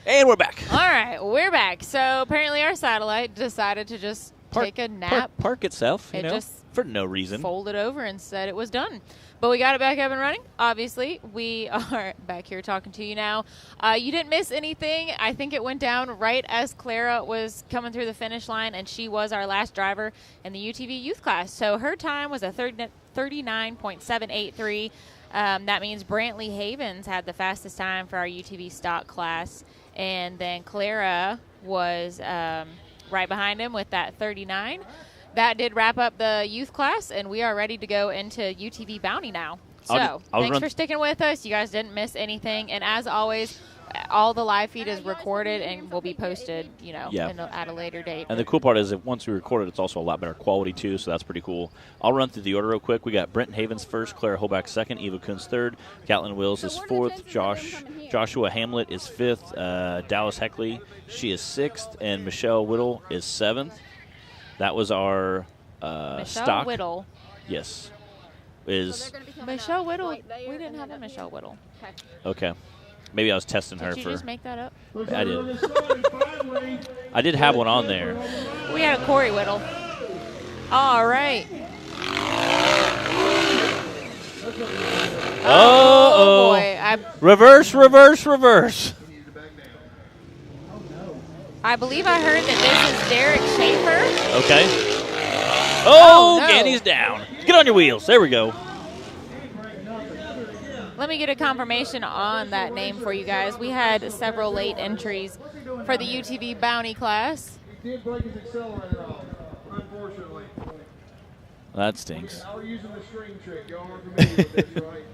And we're back. All right, we're back. So apparently our satellite decided to just take a nap. Park itself, you know, just for no reason. Folded over and said it was done. But we got it back up and running. Obviously, we are back here talking to you now. You didn't miss anything. I think it went down right as Clara was coming through the finish line, and she was our last driver in the UTV youth class. So her time was a 39.783. That means Brantley Havens had the fastest time for our UTV stock class. And then Clara was right behind him with that 39. That did wrap up the youth class, and we are ready to go into UTV Bounty now. So thanks for sticking with us. You guys didn't miss anything. And as always, all the live feed is recorded and will be posted, you know, at a later date. And the cool part is that once we record it, it's also a lot better quality, too, so that's pretty cool. I'll run through the order real quick. We got Brenton Havens first, Clara Holbach second, Eva Kuntz third, Catlin Wills is fourth, Joshua Hamlet is fifth, Dallas Heckley, she is sixth, and Michelle Whittle is seventh. That was our Michelle stock. Whittle. Yes. Is Michelle Whittle. We didn't have a Michelle Whittle. Okay. Maybe I was testing her for. Did you just make that up? I did. I did have one on there. We had a Corey Whittle. All right. Oh boy. Reverse. I believe I heard that this is Derek Schaefer. Okay. Oh, no. Gandy's down. Get on your wheels. There we go. Let me get a confirmation on that name for you guys. We had several late entries for the UTV Bounty class. He did break his accelerator off, unfortunately. That stinks. Now we're using the string trick. Y'all are familiar with this, right?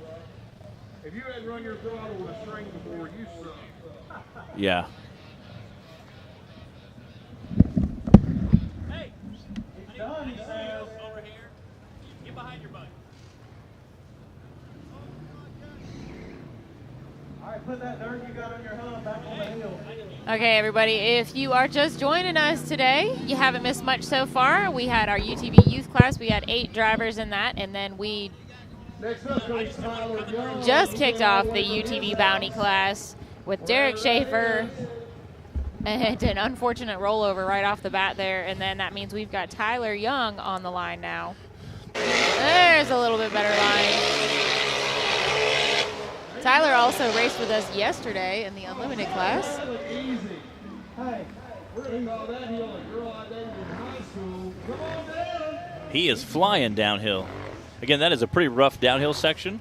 If you hadn't run your throttle with a string before, you suck. Yeah. Hey, it's done, he says. Over here. Get behind your bike. All right, put that dirt you got on your hump back on the hill. Okay, everybody, if you are just joining us today, you haven't missed much so far. We had our UTV youth class. We had 8 drivers in that, and then we just kicked off the UTV Bounty class with Derek Schaefer and an unfortunate rollover right off the bat there, and then that means we've got Tyler Young on the line now. There's a little bit better line. Tyler also raced with us yesterday in the Unlimited class. He is flying downhill. Again, that is a pretty rough downhill section.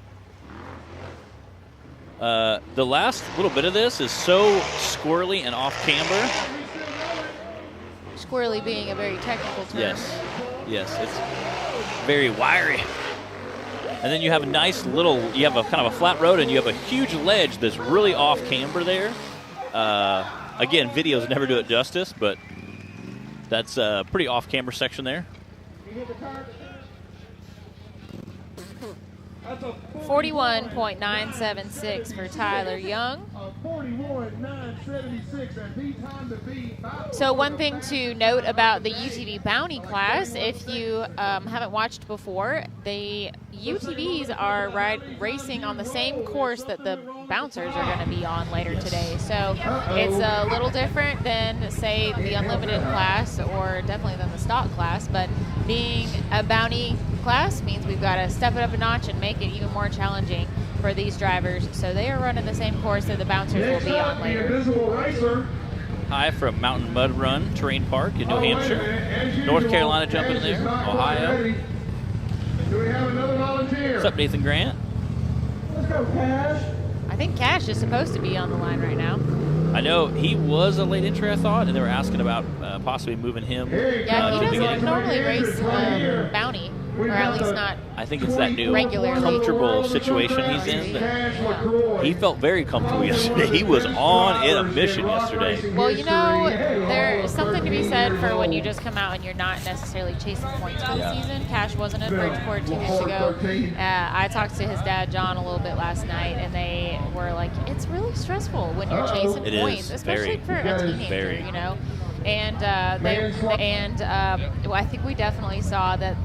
The last little bit of this is so squirrely and off camber. Squirrely being a very technical term. Yes, it's very wiry. And then you have a nice little, you have a kind of a flat road, and you have a huge ledge that's really off camber there. Again, videos never do it justice, but that's a pretty off camber section there. 41.976 for Tyler Young. So one thing to note about the UTV Bounty class, if you haven't watched before, the UTVs are racing on the same course that the bouncers are going to be on later today. So it's a little different than, say, the Unlimited class, or definitely than the stock class, but being a Bounty class means we've got to step it up a notch and make it even more challenging for these drivers. So they are running the same course that the bouncers will be on later. Hi from Mountain Mud Run Terrain Park in New Hampshire. North Carolina jumping in there. Ohio. Do we have another volunteer? What's up, Nathan Grant? Let's go, Cash. I think Cash is supposed to be on the line right now. I know he was a late entry, I thought, and they were asking about possibly moving him. Yeah, he doesn't normally race Bounty, or at least not. I think it's that new regularly comfortable situation he's in. He felt very comfortable yesterday. He was on in a mission yesterday. Well, you know, there's something to be said for when you just come out and you're not necessarily chasing points for the season. Cash wasn't at Bridgeport 2 weeks ago. I talked to his dad, John, a little bit last night, and they were like, it's really stressful when you're chasing points, especially for a teenager, you know. And I think we definitely saw that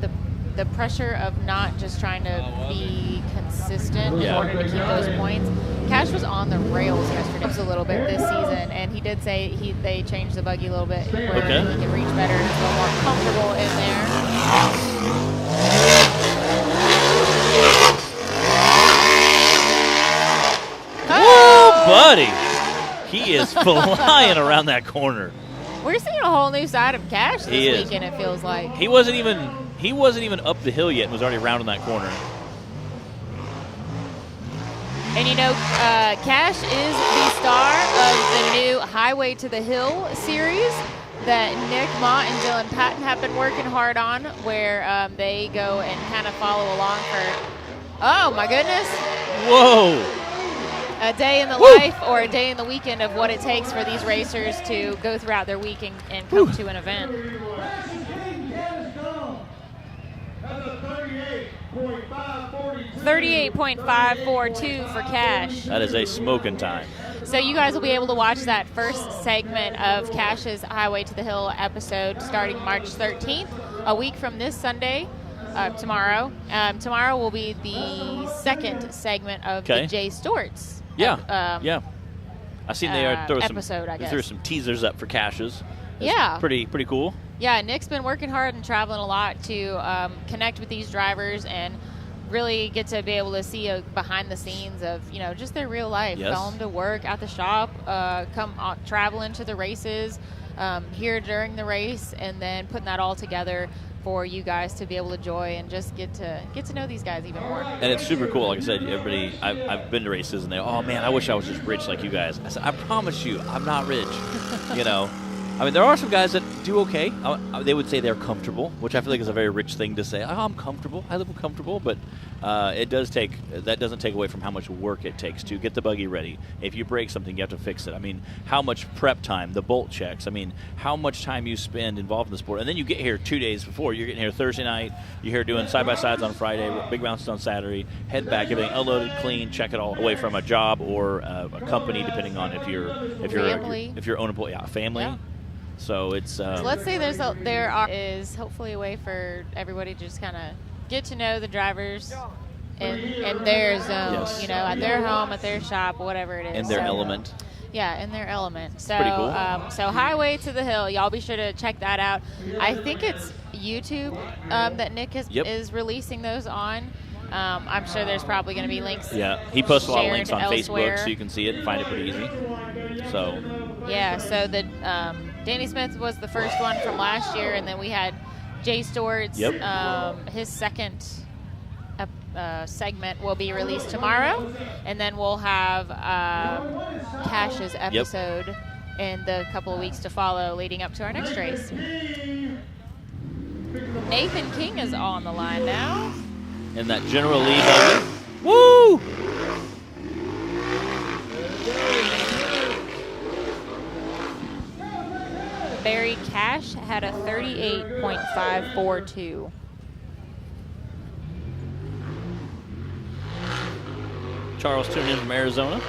the pressure of not just trying to be consistent in order to keep those points. Cash was on the rails yesterday a little bit this season, and he did say they changed the buggy a little bit where he can reach better and it's a little more comfortable in there. Whoa, buddy! He is flying around that corner. We're seeing a whole new side of Cash this weekend, it feels like. He wasn't even up the hill yet and was already rounding that corner. And you know, Cash is the star of the new Highway to the Hill series that Nick, Ma, and Dylan Patton have been working hard on, where they go and kind of follow along for, oh my goodness. Whoa. A day in the life or a day in the weekend of what it takes for these racers to go throughout their week and come to an event. 38.542 for Cash. That is a smoking time. So you guys will be able to watch that first segment of Cash's Highway to the Hill episode starting March 13th, a week from this Sunday. Tomorrow. Tomorrow will be the second segment of the Jay Stewart's I seen they are threw some teasers up for Cash's. That's pretty cool. Yeah, Nick's been working hard and traveling a lot to connect with these drivers and really get to be able to see behind the scenes of, you know, just their real life. Follow them to work, at the shop, traveling to the races, here during the race, and then putting that all together for you guys to be able to enjoy and just get to know these guys even more. And it's super cool. Like I said, everybody, I've been to races and they, oh man, I wish I was just rich like you guys. I said, I promise you, I'm not rich. You know, I mean, there are some guys that do okay. They would say they're comfortable, which I feel like is a very rich thing to say. Oh, I'm comfortable. I live comfortable, but that doesn't take away from how much work it takes to get the buggy ready. If you break something, you have to fix it. I mean, how much prep time, the bolt checks. I mean, how much time you spend involved in the sport. And then you get here 2 days before. You're getting here Thursday night. You're here doing side-by-sides on Friday, big bounces on Saturday, head back, everything unloaded, clean, check it all away from a job or a company, depending on if you're own employee, family. Yeah. So it's. So let's say there is hopefully a way for everybody to just kind of get to know the drivers in their zone, you know, at their home, at their shop, whatever it is. In their element. Yeah, in their element. So, pretty cool. So Highway to the Hill, y'all be sure to check that out. I think it's YouTube that Nick is releasing those on. I'm sure there's probably going to be links. Yeah, he posts a lot of links on elsewhere. Facebook, so you can see it and find it pretty easy. So. Yeah, so the Danny Smith was the first one from last year, and then we had Jay Stewart's. His second segment will be released tomorrow, and then we'll have Cash's episode in the couple of weeks to follow leading up to our next race. Nathan King is on the line now. In that General Lee buggy. Woo! Barry Cash had a 38.542. Charles tuning in from Arizona.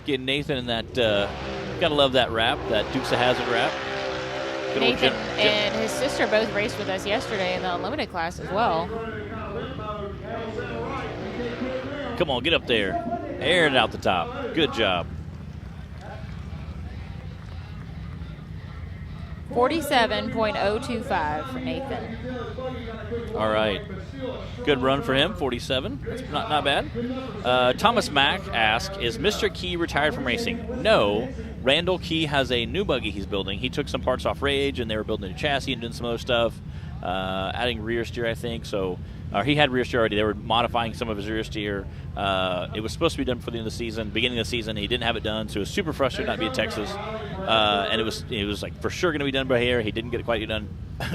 Getting Nathan in that, gotta love that wrap, that Dukes of Hazzard wrap. Good Nathan and his sister both raced with us yesterday in the Unlimited class as well. Come on, get up there. Air it out the top. Good job. 47.025 for Nathan. All right. Good run for him, 47. That's not bad. Thomas Mack asked, is Mr. Key retired from racing? No. Randall Key has a new buggy he's building. He took some parts off Rage, and they were building a chassis and doing some other stuff, adding rear steer, I think. So he had rear steer already. They were modifying some of his rear steer. It was supposed to be done for the end of the season. Beginning of the season, he didn't have it done, so he was super frustrated not to be in Texas. And it was like for sure going to be done by here. He didn't get it quite done.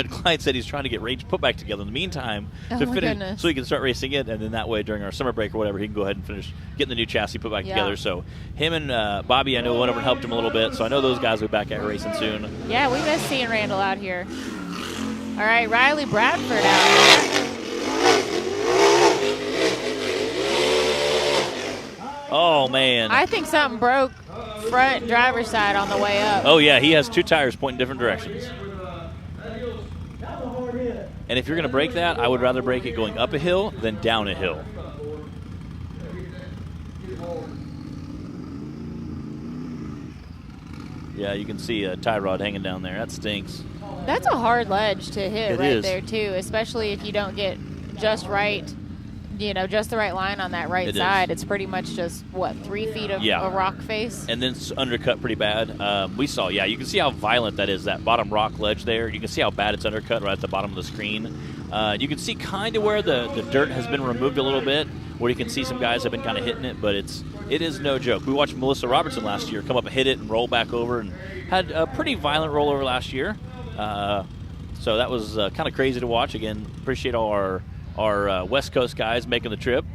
Clyde said he's trying to get Rage put back together in the meantime to finish, so he can start racing it, and then that way during our summer break or whatever, he can go ahead and finish getting the new chassis put back together. So him and Bobby, I know, went over and helped him a little bit. So I know those guys will be back at racing soon. Yeah, we miss seeing Randall out here. All right, Riley Bradford out here. Oh, man. I think something broke front driver's side on the way up. Oh, yeah. He has two tires pointing different directions. And if you're going to break that, I would rather break it going up a hill than down a hill. Yeah, you can see a tie rod hanging down there. That stinks. That's a hard ledge to hit It right is. there, too, especially if you don't get just right, just the right line on that right It side. is. It's pretty much just, 3 feet of Yeah. a rock face? And then it's undercut pretty bad. We saw, you can see how violent that is, that bottom rock ledge there. You can see how bad it's undercut right at the bottom of the screen. You can see kind of where the dirt has been removed a little bit, where you can see some guys have been kind of hitting it, but it is no joke. We watched Melissa Robertson last year come up and hit it and roll back over, and had a pretty violent rollover last year. So that was kind of crazy to watch. Again, appreciate all our West Coast guys making the trip.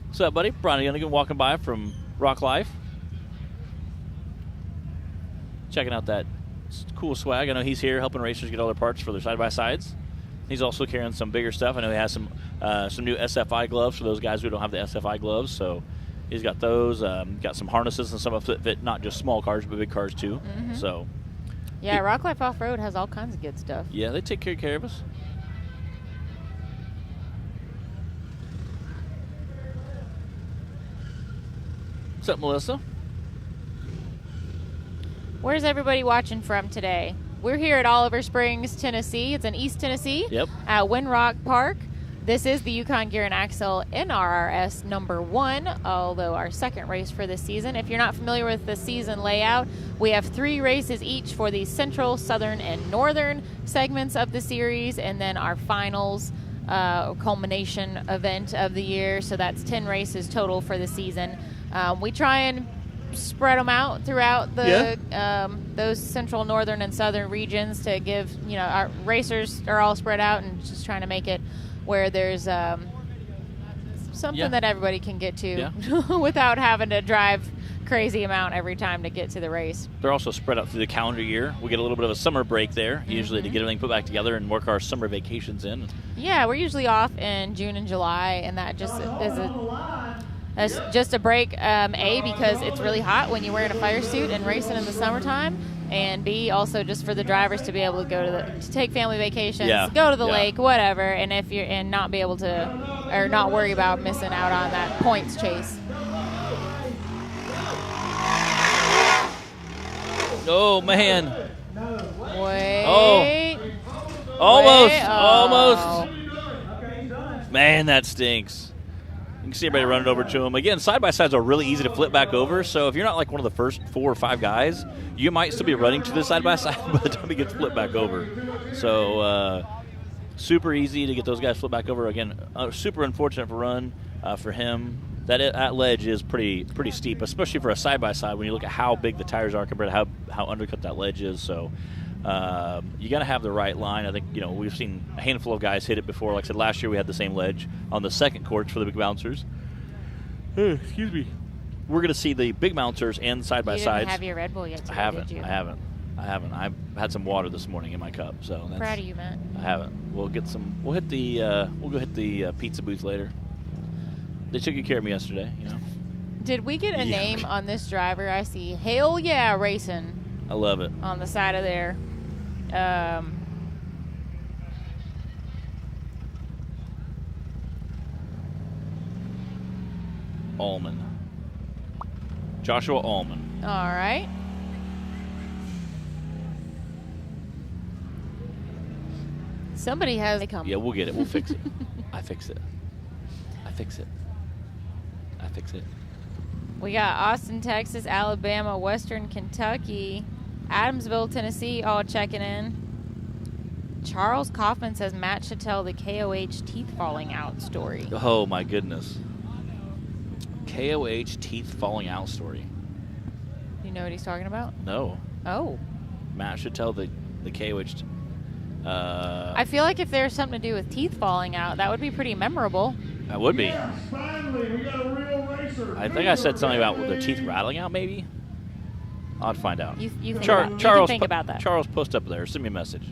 What's up, buddy? Branik walking by from Rock Life. Checking out that cool swag. I know he's here helping racers get all their parts for their side-by-sides. He's also carrying some bigger stuff. I know he has some new SFI gloves for those guys who don't have the SFI gloves. So he's got those. Got some harnesses and some that fit not just small cars but big cars too. Mm-hmm. So Yeah, Rock Life Off-Road has all kinds of good stuff. yeah, they take care of us. What's up, Melissa? Where's everybody watching from today? We're here at Oliver Springs, Tennessee. It's in East Tennessee. Yep. At Windrock Park. This is the Yukon Gear and Axle NRRS #1, although our second race for this season. If you're not familiar with the season layout, we have 3 races each for the central, southern, and northern segments of the series, and then our finals culmination event of the year. So that's 10 races total for the season. We try and spread them out throughout the those central, northern, and southern regions to give, our racers are all spread out, and just trying to make it where there's something that everybody can get to without having to drive crazy amount every time to get to the race. They're also spread out through the calendar year. We get a little bit of a summer break there, usually to get everything put back together and work our summer vacations in. Yeah, we're usually off in June and July, and that just is that's just a break, A, because it's really hot when you're wearing a fire suit and racing in the summertime, and B, also just for the drivers to be able to go to take family vacations, go to the lake, whatever, and and not be able to, or not worry about missing out on that points chase. Oh, man. Wait. Oh. Almost. Wait. Almost. Man, that stinks. You can see everybody running over to him. Again, side-by-sides are really easy to flip back over, so if you're not like one of the first 4 or 5 guys, you might still be running to the side-by-side by the time he gets flipped back over. So super easy to get those guys flipped back over. Again, super unfortunate for him. That ledge is pretty steep, especially for a side-by-side when you look at how big the tires are compared to how undercut that ledge is. So you got to have the right line. I think, we've seen a handful of guys hit it before. Like I said, last year we had the same ledge on the second course for the big bouncers. Excuse me. We're going to see the big bouncers and side-by-sides. You didn't have your Red Bull yet today, did you? I haven't. I've had some water this morning in my cup, so that's Proud of you, Matt. I haven't. We'll get some. We'll hit the. We'll go hit the pizza booth later. They took good care of me yesterday. Did we get a name on this driver? I see Hell Yeah Racing. I love it. On the side of there. Allman. Joshua Allman. All right. Somebody has to come. Yeah, we'll get it. We'll fix it. I fix it. I fix it. I fix it. We got Austin, Texas, Alabama, Western Kentucky, Adamsville, Tennessee, all checking in. Charles Kaufman says Matt should tell the KOH teeth falling out story. Oh, my goodness. KOH teeth falling out story. You know what he's talking about? No. Oh. Matt should tell the KOH. I feel like if there's something to do with teeth falling out, that would be pretty memorable. That would be. Yes, finally, we got a real racer. I think I said something about their teeth rattling out, maybe. I'll find out. You think, Charles, you can think about that. Charles, post up there. Send me a message.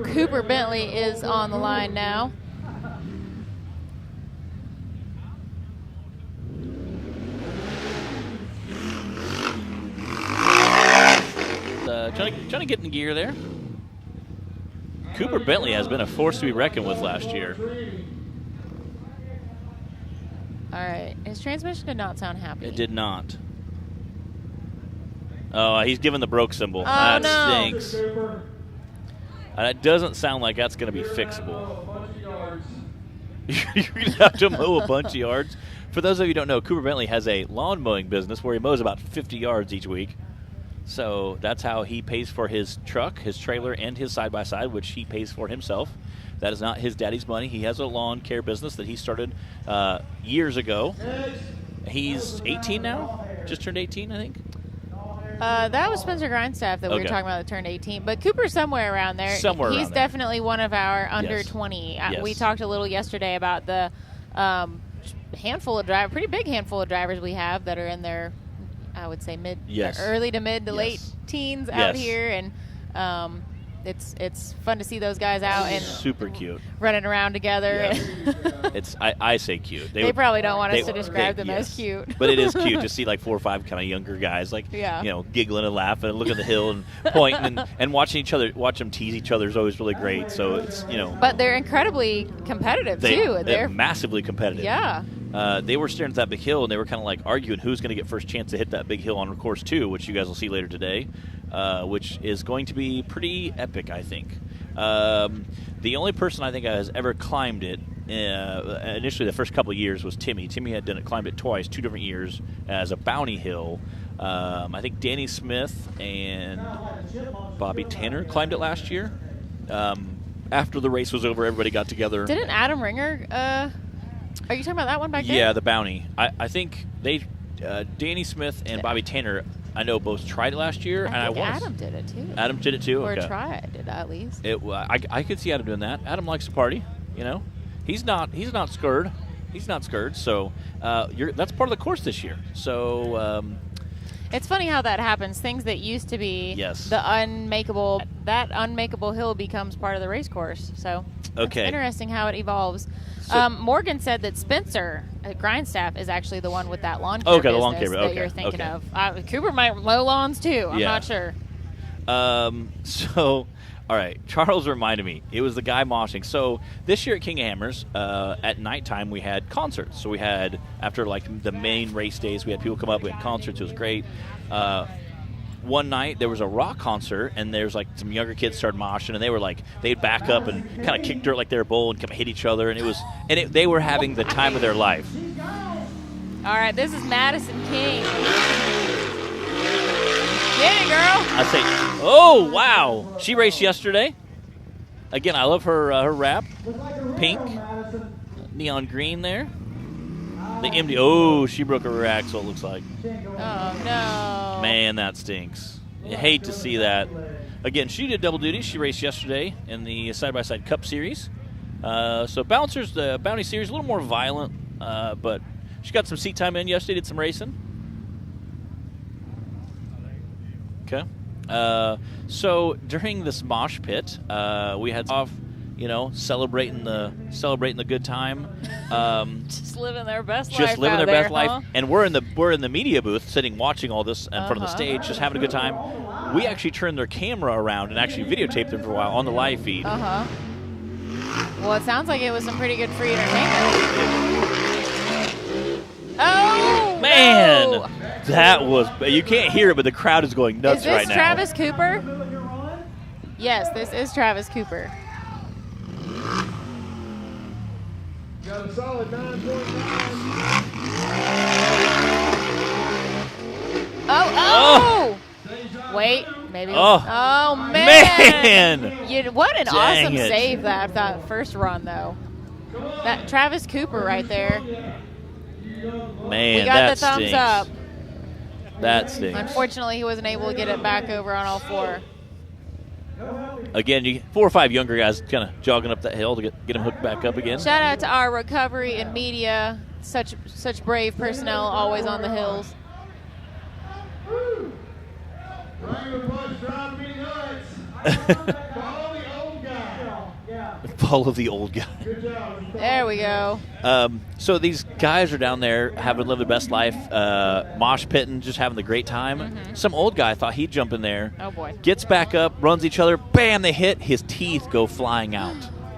Cooper Bentley is on the line now. Trying to get in gear there. Cooper Bentley has been a force to be reckoned with last year. All right. His transmission did not sound happy. It did not. Oh, he's giving the broke symbol. Oh, that no. stinks. It doesn't sound like that's going to be fixable. You're going to have to mow a bunch of yards. For those of you who don't know, Cooper Bentley has a lawn mowing business where he mows about 50 yards each week. So that's how he pays for his truck, his trailer, and his side-by-side, which he pays for himself. That is not his daddy's money. He has a lawn care business that he started years ago. He's 18 now. Just turned 18, I think. That was Spencer Grindstaff that we were talking about that turned 18. But Cooper's somewhere around there. Somewhere He's around there. definitely one of our under 20. Yes. We talked a little yesterday about the handful of drivers, pretty big handful of drivers we have that are in their, I would say, early to mid to late teens out here. And it's fun to see those guys out and super cute running around together. It's I say cute. They probably don't want us to describe them as cute. But it is cute to see like 4 or 5 kind of younger guys like giggling and laughing and looking at the hill and pointing and watch them tease each other is always really great. So it's But they're incredibly competitive too. They're massively competitive. Yeah. They were staring at that big hill, and they were kind of like arguing who's going to get first chance to hit that big hill on course 2, which you guys will see later today, which is going to be pretty epic, I think. The only person I think has ever climbed it, initially the first couple of years, was Timmy. Timmy had climbed it twice, 2 different years, as a bounty hill. I think Danny Smith and Bobby Tanner climbed it last year. After the race was over, everybody got together. Didn't Adam Ringer... Are you talking about that one back there? Yeah, the bounty. I think they, Danny Smith and Bobby Tanner, I know both tried it last year. I think Adam did it too. Adam did it too? Or okay. tried it at least. I could see Adam doing that. Adam likes to party, He's not scared. He's not scared. So that's part of the course this year. So it's funny how that happens. Things that used to be the unmakeable, that unmakeable hill becomes part of the race course. So it's interesting how it evolves. So, Morgan said that Spencer at Grindstaff is actually the one with that lawn care business that you're thinking of. Cooper might mow lawns too. I'm not sure. So, all right. Charles reminded me. It was the guy moshing. So this year at King of Hammers, at nighttime we had concerts. So we had, after like the main race days, we had people come up. We had concerts. It was great. One night there was a rock concert, and there's like some younger kids started moshing, and they were like, they'd back up and kind of kick dirt like they were bowling, kind of hit each other, and they were having the time of their life. All right, this is Madison King. Get it, girl. I say, oh wow, she raced yesterday. Again, I love her wrap, pink, neon green there. The MD. Oh, she broke her rear axle, it looks like. Oh, no. Man, that stinks. You hate to see that. Again, she did double duty. She raced yesterday in the side-by-side Cup Series. So Bouncers, the Bounty Series, a little more violent, but she got some seat time in yesterday, did some racing. Okay. So during this mosh pit, we had off, celebrating the good time. Just living their best life. Just living their best life. And we're in the media booth, sitting watching all this in front of the stage, just having a good time. We actually turned their camera around and actually videotaped them for a while on the live feed. Well, it sounds like it was some pretty good free entertainment. Oh man, no. That was, you can't hear it, but the crowd is going nuts right now. Is this Travis Cooper? Yes, this is Travis Cooper. Got a solid 9.9. Oh! Wait, maybe. Oh man! What an awesome save that first run, though. That Travis Cooper right there. Man, we got the thumbs up. That stinks. Unfortunately, he wasn't able to get it back over on all 4. Again, 4 or 5 younger guys kind of jogging up that hill to get them hooked back up again. Shout out to our recovery and media. Such brave personnel always on the hills. Follow the old guy. There we go. So these Guys are down there having lived their best life, mosh pitting, just having the great time. Some old guy thought he'd jump in there. Oh, boy. Gets back up, runs each other, bam, they hit. His teeth go flying out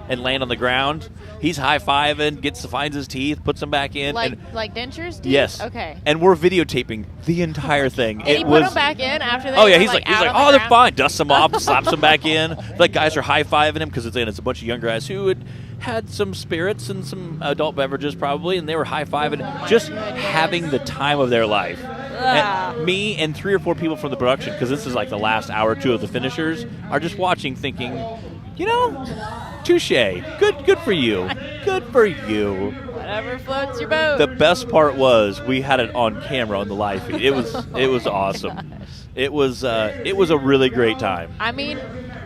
and land on the ground. He's high-fiving, finds his teeth, puts them back in. Like dentures? Yes. Okay. And we're videotaping the entire thing. And he put them back in after they Oh, yeah, were, he's like, out they're fine. Dusts them off, slaps them back in. Like, guys are high-fiving him because it's a bunch of young guys who had some spirits and some adult beverages probably, and they were high-fiving, just having the time of their life. And me and 3 or 4 people from the production, because this is like the last hour or two of the finishers, are just watching thinking, touche. Good for you. Good for you. Whatever floats your boat. The best part was we had it on camera on the live feed. It was awesome. Gosh. It was a really great time. I mean,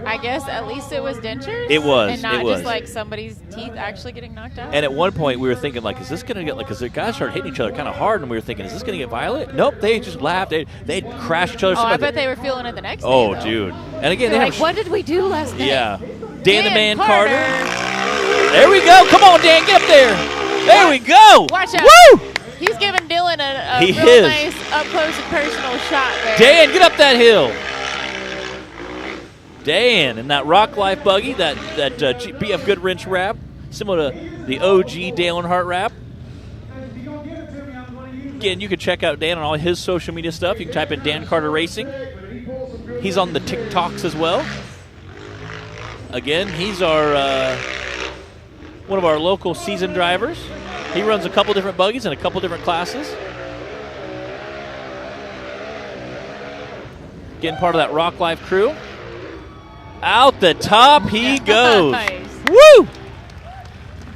I guess at least it was dentures. It was. And not it was. just like somebody's teeth actually getting knocked out. And at one point we were thinking, like, is this going to get, like, because the guys started hitting each other kind of hard, and we were thinking, is this going to get violent? Nope, they just laughed. They'd crash each other. I bet they were feeling it the next day. Oh, though. dude. And again, They're like, what did we do last night? Yeah. Dan the Man Carter. There we go. Come on, Dan, get up there. There we go. Watch out. Woo! He's giving Dylan a He real is. nice up close and personal shot there. Dan, get up that hill. Dan, in that Rock Life buggy, that BF Good Wrench wrap, similar to the OG Dale Earnhardt wrap. Again, you can check out Dan on all his social media stuff. You can type in Dan Carter Racing. He's on the TikToks as well. Again, he's our one of our local seasoned drivers. He runs a couple different buggies in a couple different classes. Getting part of that Rock Life crew. Out the top he goes. Nice. Woo!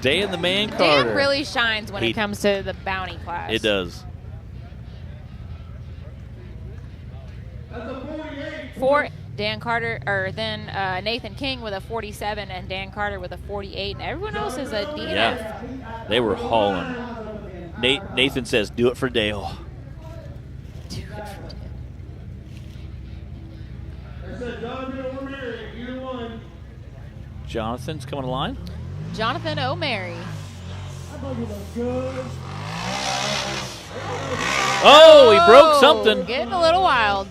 Dan the Man Carter. Dan really shines when He- it comes to the bounty class. It does. For Dan Carter, or then Nathan King with a 47 and Dan Carter with a 48, and everyone else is a DNF. Yeah. They were hauling. Nathan says, do it for Dale. Do it for Dan. Jonathan's coming to line. Jonathan O'Mary. Oh, he broke something. Getting a little wild.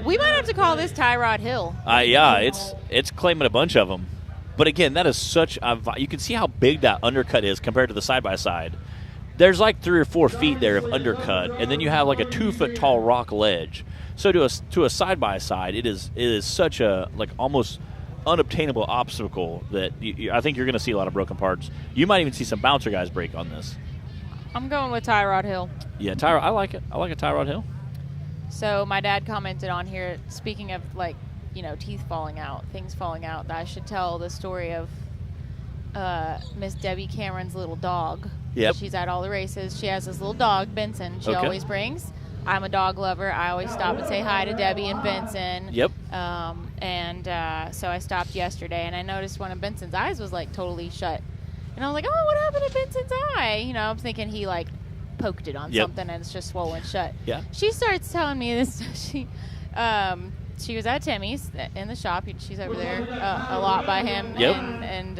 We might have to call this Tyrod Hill. Yeah, it's claiming a bunch of them. But again, that is such a you can see how big that undercut is compared to the side-by-side. There's like 3 or 4 feet there of undercut, and then you have like a 2-foot tall rock ledge. So to a side-by-side, it is such a like almost unobtainable obstacle that I think you're going to see a lot of broken parts. You might even see some bouncer guys break on this. I'm going with Tyrod Hill. Yeah, Tyrod, I like it. I like a Tyrod Hill. So my dad commented on here, speaking of like, teeth falling out, things falling out, that I should tell the story of Miss Debbie Cameron's little dog. Yep. She's at all the races. She has this little dog, Benson, she Okay. always brings. I'm a dog lover. I always stop and say hi to Debbie and Benson. Yep. So I stopped yesterday, and I noticed one of Benson's eyes was like totally shut. And I was like, oh, what happened to Benson's eye? I'm thinking he like poked it on Yep. something and it's just swollen shut. Yeah. She starts telling me this. She was at Timmy's in the shop. She's over there a lot by him. Yep. And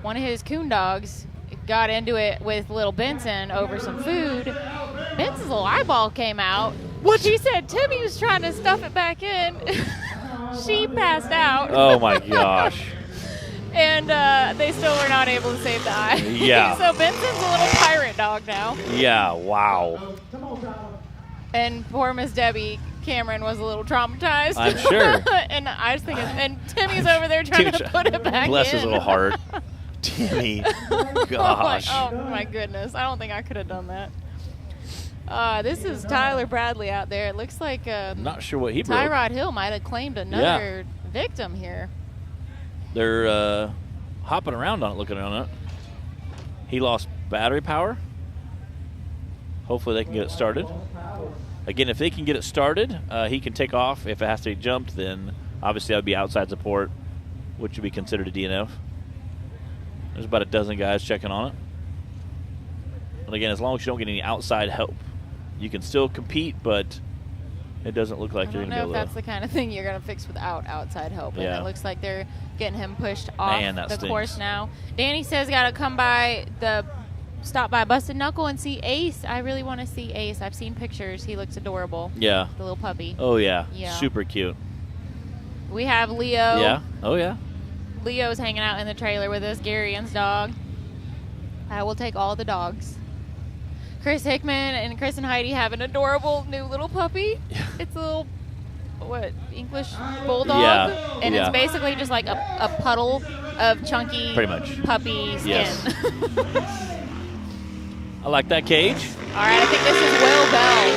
one of his coon dogs got into it with little Benson over some food. Benson's little eyeball came out. What? She said Timmy was trying to stuff it back in. She passed out. Oh my gosh. And they still were not able to save the eye. Yeah. So Benson's a little pirate dog now. Yeah, wow. And poor Miss Debbie Cameron was a little traumatized. I'm sure. And I was thinking, and Timmy's over there trying to put it back Bless in. his little heart. Timmy. Gosh. Oh my goodness. I don't think I could have done that. This is Tyler Bradley out there. It looks like Not sure what he broke. Tyrod Hill might have claimed another victim here. They're hopping around on it, looking on it. He lost battery power. Hopefully they can get it started. Again, if they can get it started, he can take off. If it has to be jumped, then obviously that would be outside support, which would be considered a DNF. There's about a dozen guys checking on it. And again, as long as you don't get any outside help, you can still compete, but it doesn't look like you're going to be I don't able know if to. that's the kind of thing you're going to fix without outside help. And Yeah. it looks like they're getting him pushed off Man, that the stinks. course now. Danny says got to come by the stop by Busted Knuckle and see Ace. I really want to see Ace. I've seen pictures. He looks adorable. Yeah. The little puppy. Oh, yeah. Yeah. Super cute. We have Leo. Yeah. Oh, yeah. Leo's hanging out in the trailer with us. Gary Ann's dog. I will take all the dogs. Chris Hickman and Chris and Heidi have an adorable new little puppy. It's a little, English bulldog? Yeah. And Yeah. it's basically just like a puddle of chunky Pretty much. puppy skin. Yes. I like that cage. All right, I think this is Will Bell.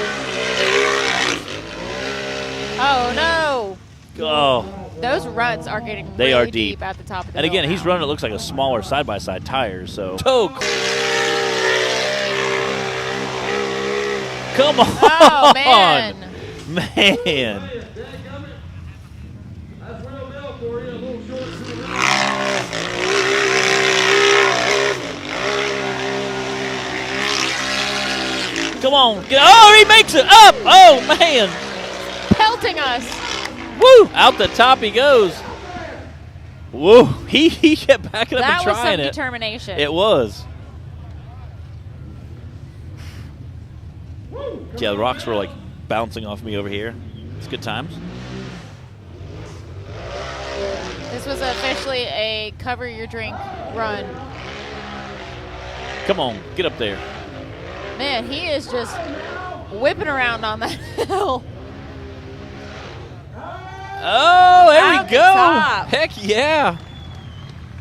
Oh, no. Oh. Those ruts are getting They really are deep. at the top of the And again, hill he's now. running, it looks like a smaller side-by-side tire, so. Come on. Oh, man. Man. That's Will Bell for you, a little short to the Come on. Oh, he makes it up. Oh, man. Pelting us. Woo. Out the top he goes. Whoa. He kept backing up That and was some trying it. determination. It was. Yeah, the rocks were like bouncing off me over here. It's good times. This was officially a cover your drink run. Come on, get up there. Man, he is just whipping around on that hill. Oh, there Out we the go. top. Heck yeah.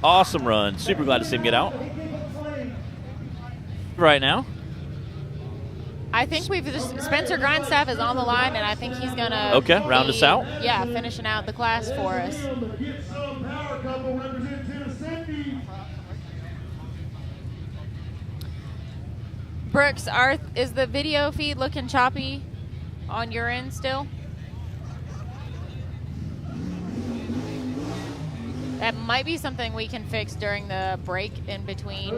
Awesome run. Super glad to see him get out. Right now. I think Spencer Grindstaff is on the line, and I think he's going to round us out. Yeah, finishing out the class for us. Get some power couple representing Tennessee. Brooks, is the video feed looking choppy on your end still? That might be something we can fix during the break in between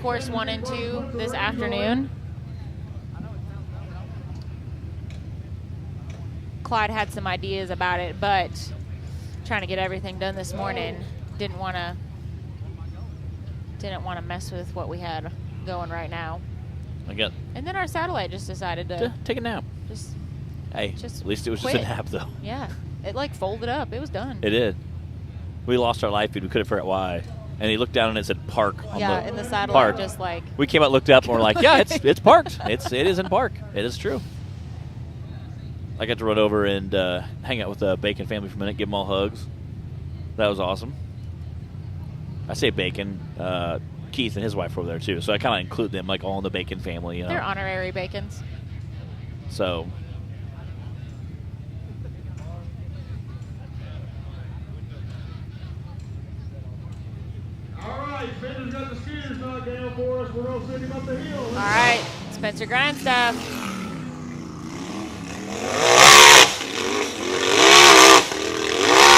course 1 and 2 this afternoon. Clyde had some ideas about it, but trying to get everything done this morning, didn't want to mess with what we had going right now. And then our satellite just decided to take a nap. Hey, just at least it was quit. just a nap, though. Yeah, it like folded up. It was done. It did. We lost our live feed. We couldn't figure out why. And he looked down and it said park on and the satellite park. just like. We came out, looked up, and we're like, yeah, it's parked. It is in park. It is true. I got to run over and hang out with the Bacon family for a minute, give them all hugs. That was awesome. I say Bacon. Keith and his wife were over there too, so I kind of include them like all in the Bacon family. You know? They're honorary Bacons. So. All right, Spencer's got the skiers knocked down for us. We're going to send him up the hill. All right, Spencer Grindstaff.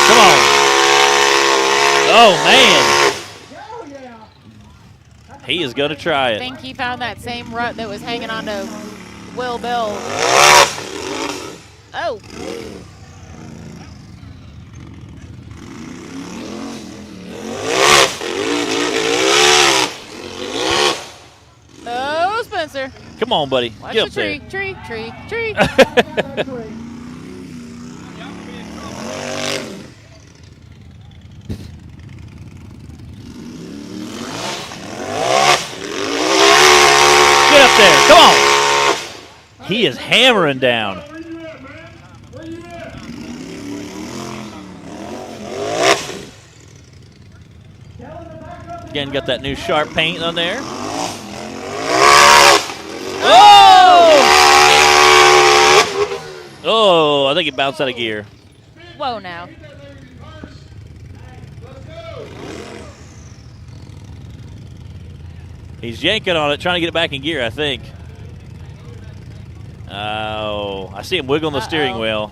Come on. Oh, man. He is going to try I it. think he found that same rut that was hanging on to Will Bill. Oh. Oh, Spencer. Come on, buddy. Watch Get the up tree, tree. Get up there. Come on. He is hammering down. Where you at, man? Where you at? Again, got that new sharp paint on there. Oh! Oh, I think he bounced out of gear. Whoa, now. He's yanking on it, trying to get it back in gear, I think. Oh, I see him wiggling the steering wheel.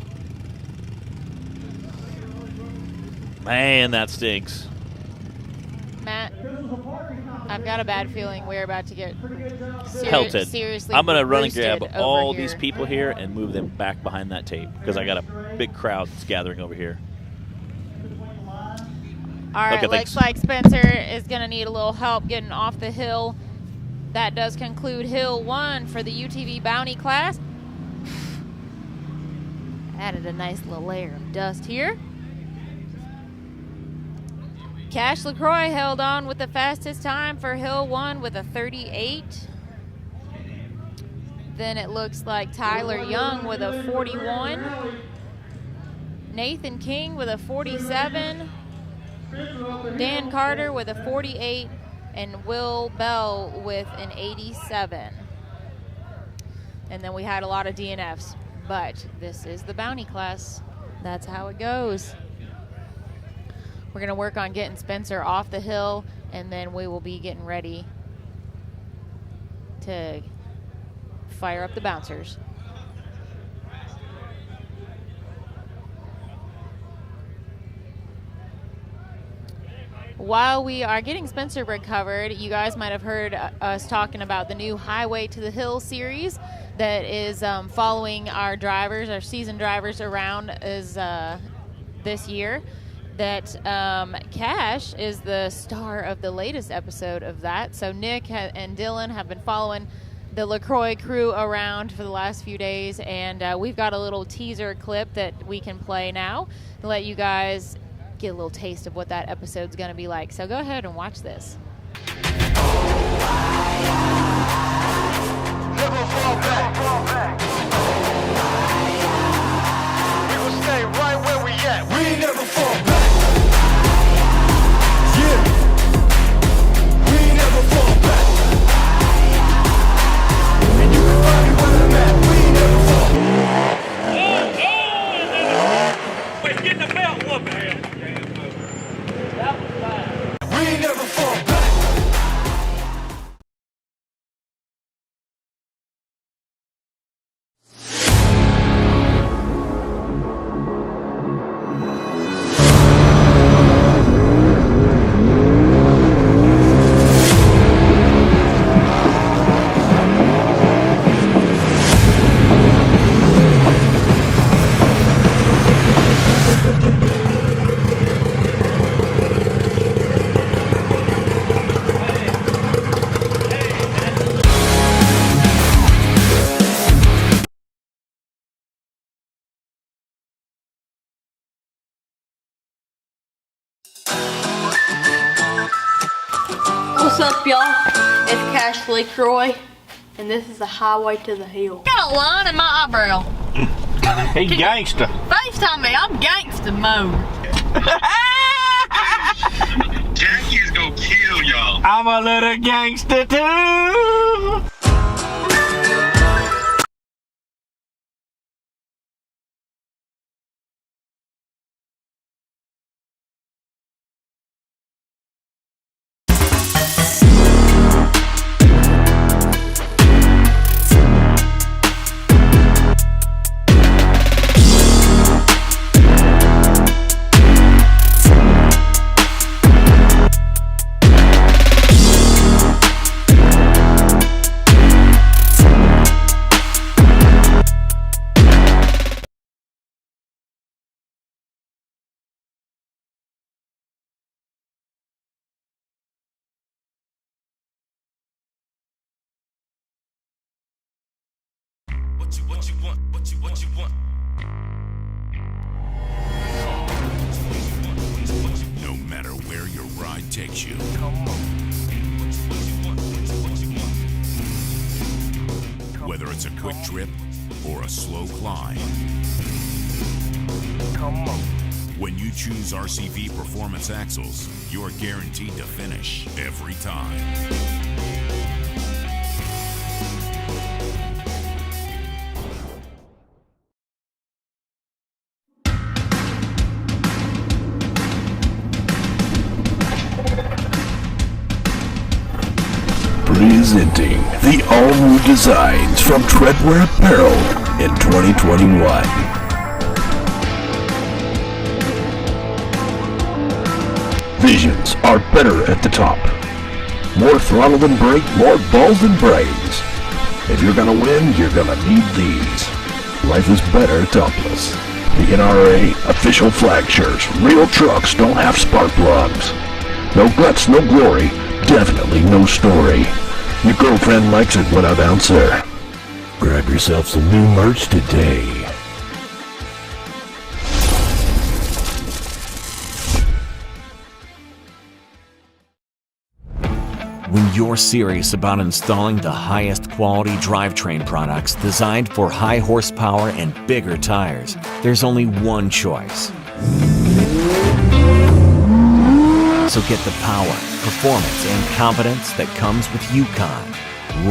Man, that stinks. Matt, I've got a bad feeling we're about to get Pelted. seriously I'm going to run and roosted grab over all here. these people here and move them back behind that tape because I got a big crowd that's gathering over here. All right, Okay, looks thanks. like Spencer is going to need a little help getting off the hill. That does conclude Hill 1 for the UTV Bounty class. Added a nice little layer of dust here. Cash LaCroix held on with the fastest time for Hill 1 with a 38. Then it looks like Tyler Young with a 41. Nathan King with a 47. Dan Carter with a 48. And Will Bell with an 87. And then we had a lot of DNFs. But this is the bounty class. That's how it goes. We're going to work on getting Spencer off the hill, and then we will be getting ready to fire up the bouncers. While we are getting Spencer recovered, you guys might have heard us talking about the new Highway to the Hill series that is following our drivers, our seasoned drivers around this year. That Cash is the star of the latest episode of that. So Nick and Dylan have been following the LaCroix crew around for the last few days, and we've got a little teaser clip that we can play now to let you guys get a little taste of what that episode's going to be like. So go ahead and watch this. Never fall back. We will stay right where we at. We never fall back. Yeah. We never fall back. And you can find me where I'm at. We never fall back. Let's get the belt whooping. We never fall back. What's up, y'all? It's Cash LaCroix, and this is the Highway to the Hill. Got a line in my eyebrow. He gangsta. FaceTime me, I'm gangsta mode. Jackie is gonna kill y'all. I'm a little gangster too. What you want? No matter where your ride takes you. Whether it's a quick trip or a slow climb. When you choose RCV Performance Axles, you're guaranteed to finish every time. Presenting the all-new designs from Treadwear Apparel in 2021. Visions are better at the top. More throttle than brake, more balls than brains. If you're gonna win, you're gonna need these. Life is better topless. The NRA official flag shares. Real trucks don't have spark plugs. No guts, no glory. Definitely no story. Your girlfriend likes it, what a bouncer. Grab yourself some new merch today. When you're serious about installing the highest quality drivetrain products designed for high horsepower and bigger tires, there's only one choice. So get the power, performance, and confidence that comes with Yukon.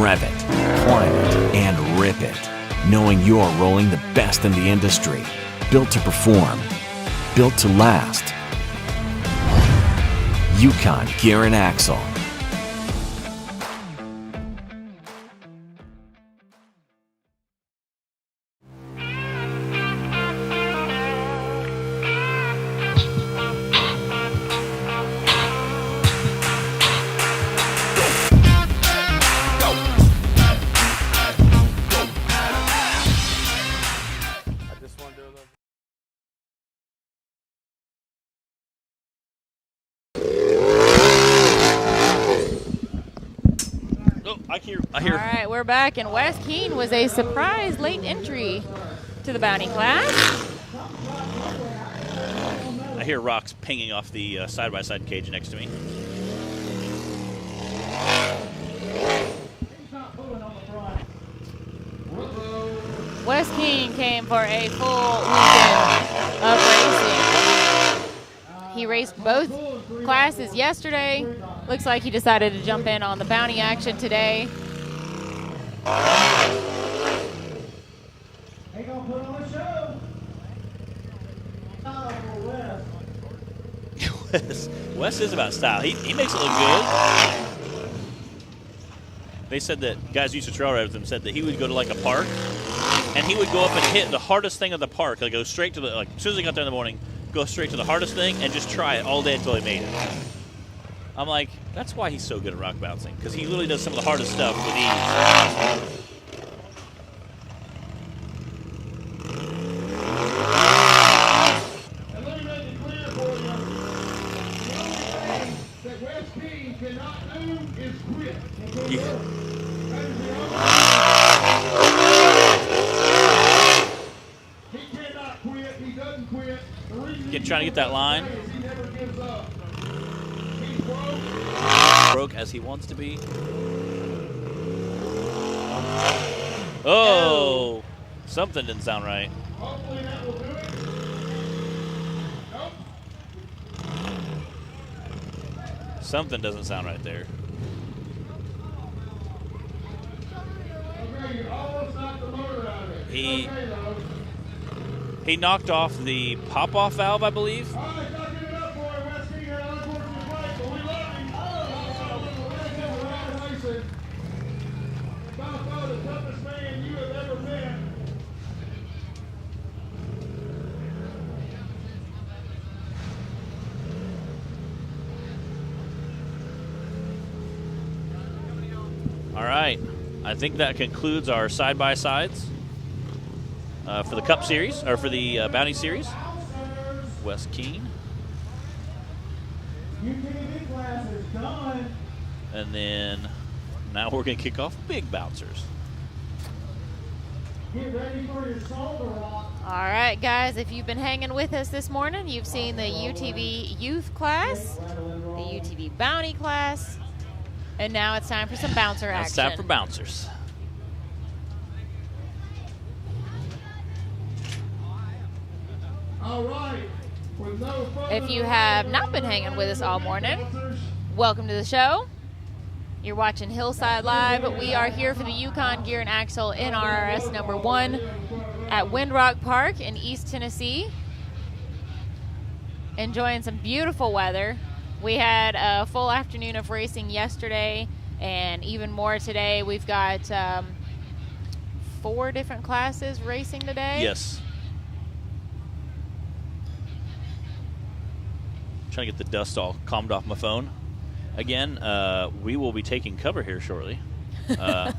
Rev it, climb it, and rip it, knowing you're rolling the best in the industry. Built to perform, built to last. Yukon Gear and Axle. I hear. All right, we're back, and Wes Keene was a surprise late entry to the Bounty class. I hear rocks pinging off the side-by-side cage next to me. Wes Keene came for a full weekend of racing. He raced both classes yesterday. Looks like he decided to jump in on the Bounty action today. Wes is about style. He makes it look good. They said that guys who used to trail ride with him said that he would go to like a park and he would go up and hit the hardest thing of the park. Like go straight to the, like as soon as he got there in the morning, go straight to the hardest thing and just try it all day until he made it. I'm like, that's why he's so good at rock bouncing, because he literally does some of the hardest stuff with ease. Trying to get that line. Broke as he wants to be. Oh, something didn't sound right. Something doesn't sound right there. He knocked off the pop-off valve, I believe. All right, I think that concludes our side-by-sides. For the Cup Series, or for the Bounty Series. Wes Keene. And then now we're going to kick off Big Bouncers. Get ready for your shoulder rock. All right, guys, if you've been hanging with us this morning, you've seen the UTV Youth class, the UTV Bounty class, and now it's time for some bouncer action. It's time for bouncers. All right. With no If you have not been hanging with us all morning, welcome to the show. You're watching Hillside Live. We are here for the Yukon Gear and Axle NRRS number 1 at Windrock Park in East Tennessee. Enjoying some beautiful weather. We had a full afternoon of racing yesterday and even more today. We've got 4 different classes racing today. Yes. Trying to get the dust all calmed off my phone. Again, we will be taking cover here shortly. I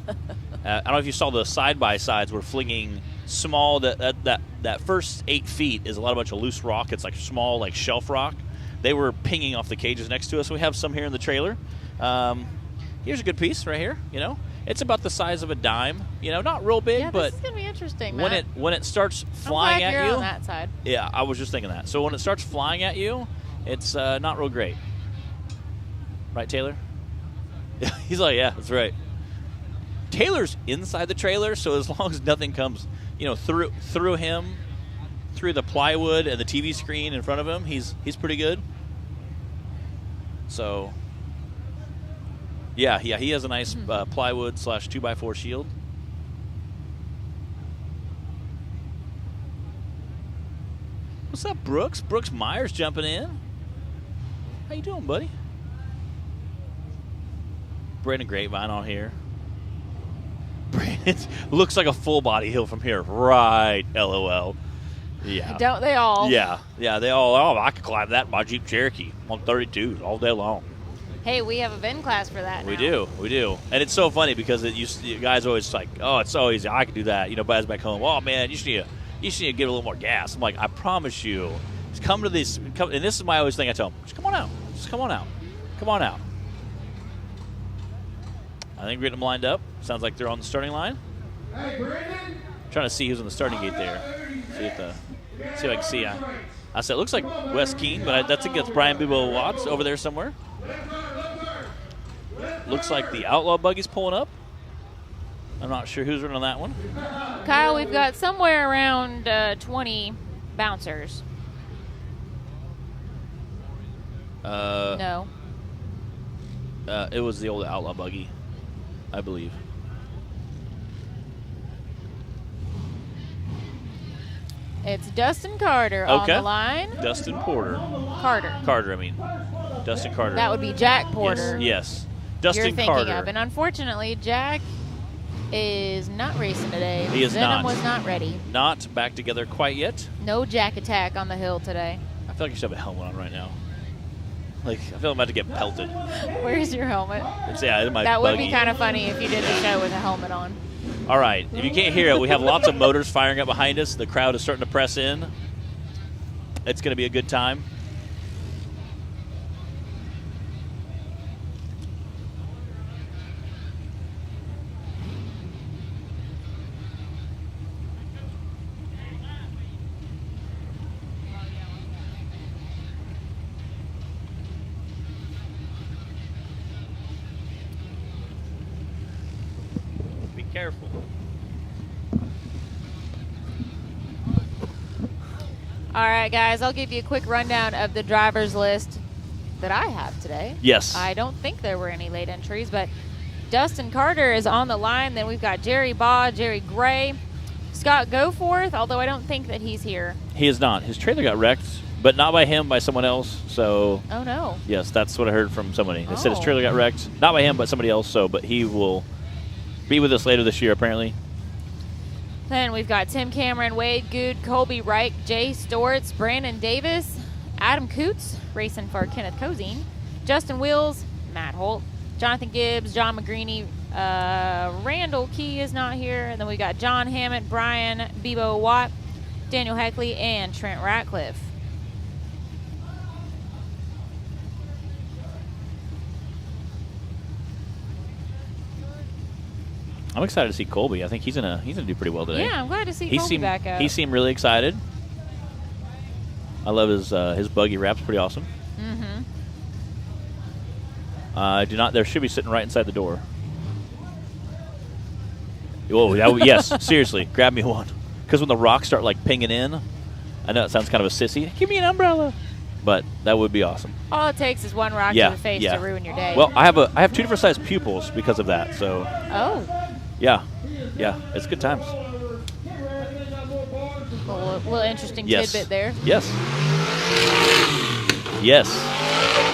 don't know if you saw the side-by-sides were flinging small. That first 8 feet is a bunch of loose rock. It's like small, like shelf rock. They were pinging off the cages next to us. We have some here in the trailer. Here's a good piece right here. You know, it's about the size of a dime. You know, not real big, but this is gonna be interesting. When it starts flying I'm glad at you're you, on that side. yeah, I was just thinking that. So when it starts flying at you, it's not real great, right, Taylor? He's like, yeah, that's right. Taylor's inside the trailer, so as long as nothing comes, you know, through him, through the plywood and the TV screen in front of him, he's pretty good. So, yeah, he has a nice plywood / 2x4 shield. What's up, Brooks? Brooks Myers jumping in. How you doing, buddy? Brandon Grapevine on here. Brandon looks like a full body hill from here. Right, LOL. Yeah. Don't they all? Yeah, they all. Oh, I could climb that in my Jeep Cherokee on 32s all day long. Hey, we have a VIN class for that now. We do. And it's so funny because you guys always like, oh, it's so easy. I can do that. You know, Bud's back home. Oh, man, you just need to give it a little more gas. I'm like, I promise you. Just come to this. And this is my always thing I tell them. Just come on out. Come on out. I think we're getting them lined up. Sounds like they're on the starting line. Hey, Brandon. Trying to see who's on the starting gate there. See if I can see. I said it looks like Wes Keene, but I think it's Brian Bibo Watts over there somewhere. Looks like the Outlaw buggy's pulling up. I'm not sure who's running on that one. Kyle, we've got somewhere around 20 bouncers. No. It was the old Outlaw buggy, I believe. It's Dustin Carter on the line. Dustin Porter. Carter, I mean. Dustin Carter. That would be Jack Porter. Yes. Dustin You're thinking Carter. of. And unfortunately, Jack is not racing today. He is Venom not. was not ready. Not back together quite yet. No Jack attack on the hill today. I feel like you should have a helmet on right now. Like, I feel I'm about to get pelted. Where's your helmet? It's that buggy. would be kind of funny if you did the show with a helmet on. All right. If you can't hear it, we have lots of motors firing up behind us. The crowd is starting to press in. It's going to be a good time. Careful. All right, guys, I'll give you a quick rundown of the driver's list that I have today. Yes. I don't think there were any late entries, but Dustin Carter is on the line. Then we've got Jerry Baugh, Jerry Gray, Scott Goforth, although I don't think that he's here. He is not. His trailer got wrecked, but not by him, by someone else. So. Oh, no. Yes, that's what I heard from somebody. They said his trailer got wrecked. Not by him, but somebody else. So, but he will be with us later this year, apparently. Then we've got Tim Cameron, Wade Good, Colby Reich, Jay Stortz, Brandon Davis, Adam Coots, racing for Kenneth Cozine, Justin Wills, Matt Holt, Jonathan Gibbs, John McGreeny, Randall Key is not here, and then we got John Hammett, Brian Bebo Watt, Daniel Heckley, and Trent Ratcliffe. I'm excited to see Colby. I think he's gonna do pretty well today. Yeah, I'm glad to see Colby back up. He seemed really excited. I love his buggy wrap's pretty awesome. Mm-hmm. There should be sitting right inside the door. Whoa, yes, seriously, grab me one. Because when the rocks start like pinging in, I know it sounds kind of a sissy. Give me an umbrella, but that would be awesome. All it takes is one rock to the face to ruin your day. Well, I have 2 different sized pupils because of that. So. Oh. Yeah, it's good times. A little interesting tidbit there. Yes.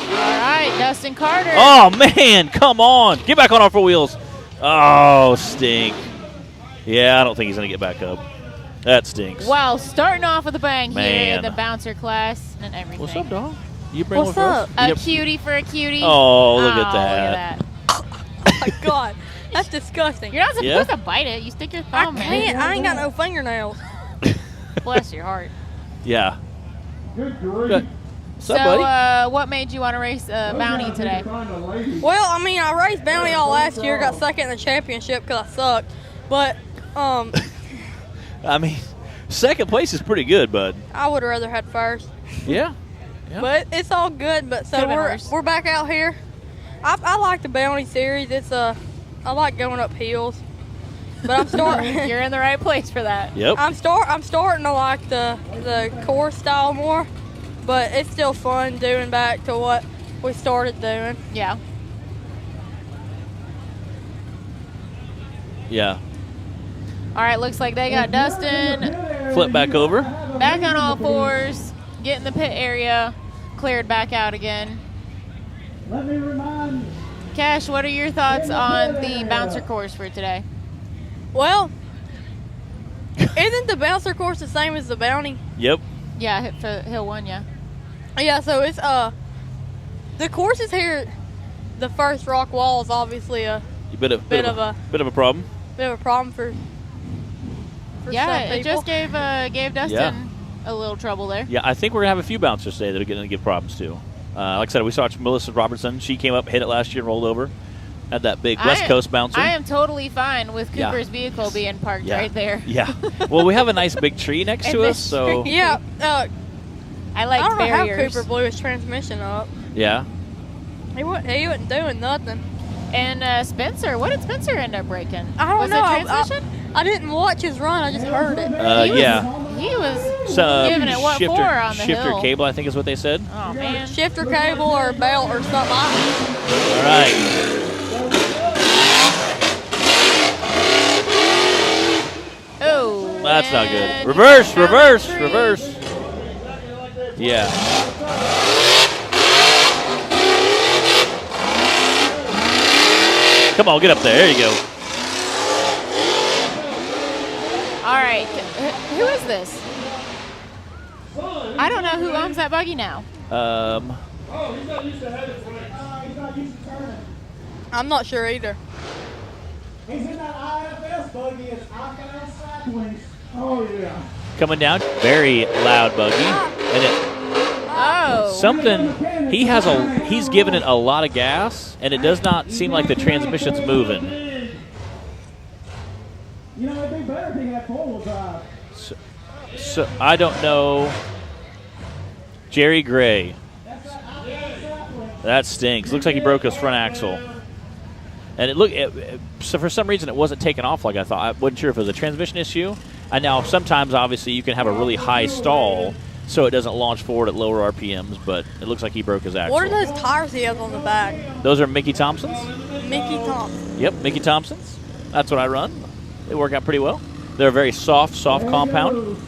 All right, Dustin Carter. Oh, man, come on. Get back on our 4 wheels. Oh, stink. Yeah, I don't think he's going to get back up. That stinks. Wow, starting off with a bang here Man. in the bouncer class and everything. What's up, dog? You bring What's one for up? us? A cutie for a cutie. Oh, look at that. Look at that. Oh, my God. That's disgusting. You're not supposed to bite it. You stick your I thumb in. can't. I ain't got no fingernails. Bless your heart. Yeah. Good grief. Good. What's So, up, buddy? what made you want to race Bounty today? Well, I mean, I raced Bounty all last year, got second in the championship because I sucked. But I mean, second place is pretty good, bud. I would have rather had first. Yeah. Yeah. But it's all good. But so Could've been worse. we're back out here. I like the Bounty series. It's I like going up hills. But I'm starting. You're in the right place for that. Yep. I'm starting to like the course style more. But it's still fun doing back to what we started doing. Yeah. Yeah. All right, looks like they got Dustin Flip back over. back on all fours, get in the pit area, cleared back out again. Let me remind you. Cash, what are your thoughts on the bouncer course for today? Well, isn't the bouncer course the same as the Bounty? Yep. Yeah, hit for Hill 1, yeah. Yeah, so it's the courses here. The first rock wall is obviously a Bit of a problem. bit of a problem for Yeah, some it people. just gave Dustin a little trouble there. Yeah, I think we're going to have a few bouncers today that are going to give problems too. Like I said, we saw Melissa Robertson. She came up, hit it last year, and rolled over. Had that big West Coast bouncer. I am totally fine with Cooper's vehicle being parked right there. Yeah. Well, we have a nice big tree next to us, so. Yeah, I like I don't know how barriers. Cooper blew his transmission up. Yeah. He wasn't doing nothing. And Spencer, what did Spencer end up breaking? I don't Was know. it transmission? I didn't watch his run. I just heard it. He was giving it what shifter, for on the shifter hill. cable, I think is what they said. Oh, man. Shifter cable or belt or something. All right. Oh. That's not good. Reverse, reverse, reverse. Yeah. Come on, get up there. There you go. All right. Who is this? I don't know who owns that buggy now. I'm not sure either. He's in that IFS buggy. It's Icon Cycling. Oh, yeah. Coming down, very loud buggy, and it something. He's given it a lot of gas, and it does not seem like the transmission's moving. You know, it'd be better if he had four-wheel drive. So I don't know. Jerry Gray. That stinks. Looks like he broke his front axle. And so for some reason it wasn't taken off like I thought. I wasn't sure if it was a transmission issue. And now sometimes obviously you can have a really high stall so it doesn't launch forward at lower RPMs, but it looks like he broke his axle. What are those tires he has on the back? Those are Mickey Thompson's. Mickey Thompson. Yep, Mickey Thompson's. That's what I run. They work out pretty well. They're a very soft compound.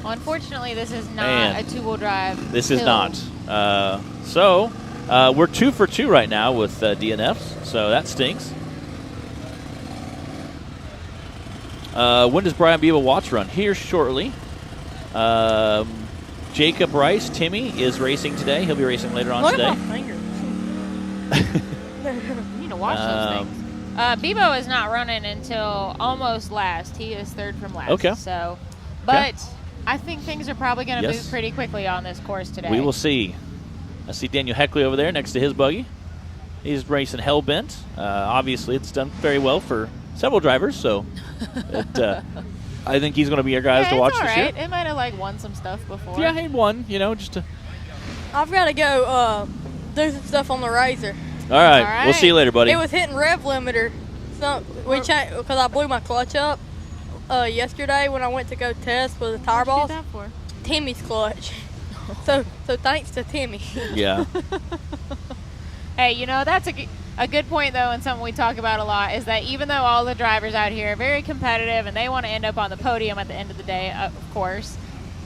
Unfortunately, this is not a two-wheel drive. This is not. So we're 2 for 2 right now with DNFs, so that stinks. When does Brian Beba Watts run? Here shortly. Jacob Rice, Timmy, is racing today. He'll be racing later on today. Look at my fingers. You need to watch those things. Bebo is not running until almost last. He is third from last. Okay. So, but I think things are probably going to move pretty quickly on this course today. We will see. I see Daniel Heckley over there next to his buggy. He's racing Hellbent. Obviously, it's done very well for several drivers, so I think he's going to be our guys to watch this year. It might have won some stuff before. Yeah, he won. Just to. I've got to go do some stuff on the Razor. All right. We'll see you later, buddy. It was hitting rev limiter. So we changed because I blew my clutch up yesterday when I went to go test with the tire balls. What did that for? Timmy's clutch. So thanks to Timmy. Yeah. Hey, that's a good point, though, and something we talk about a lot, is that even though all the drivers out here are very competitive and they want to end up on the podium at the end of the day, of course,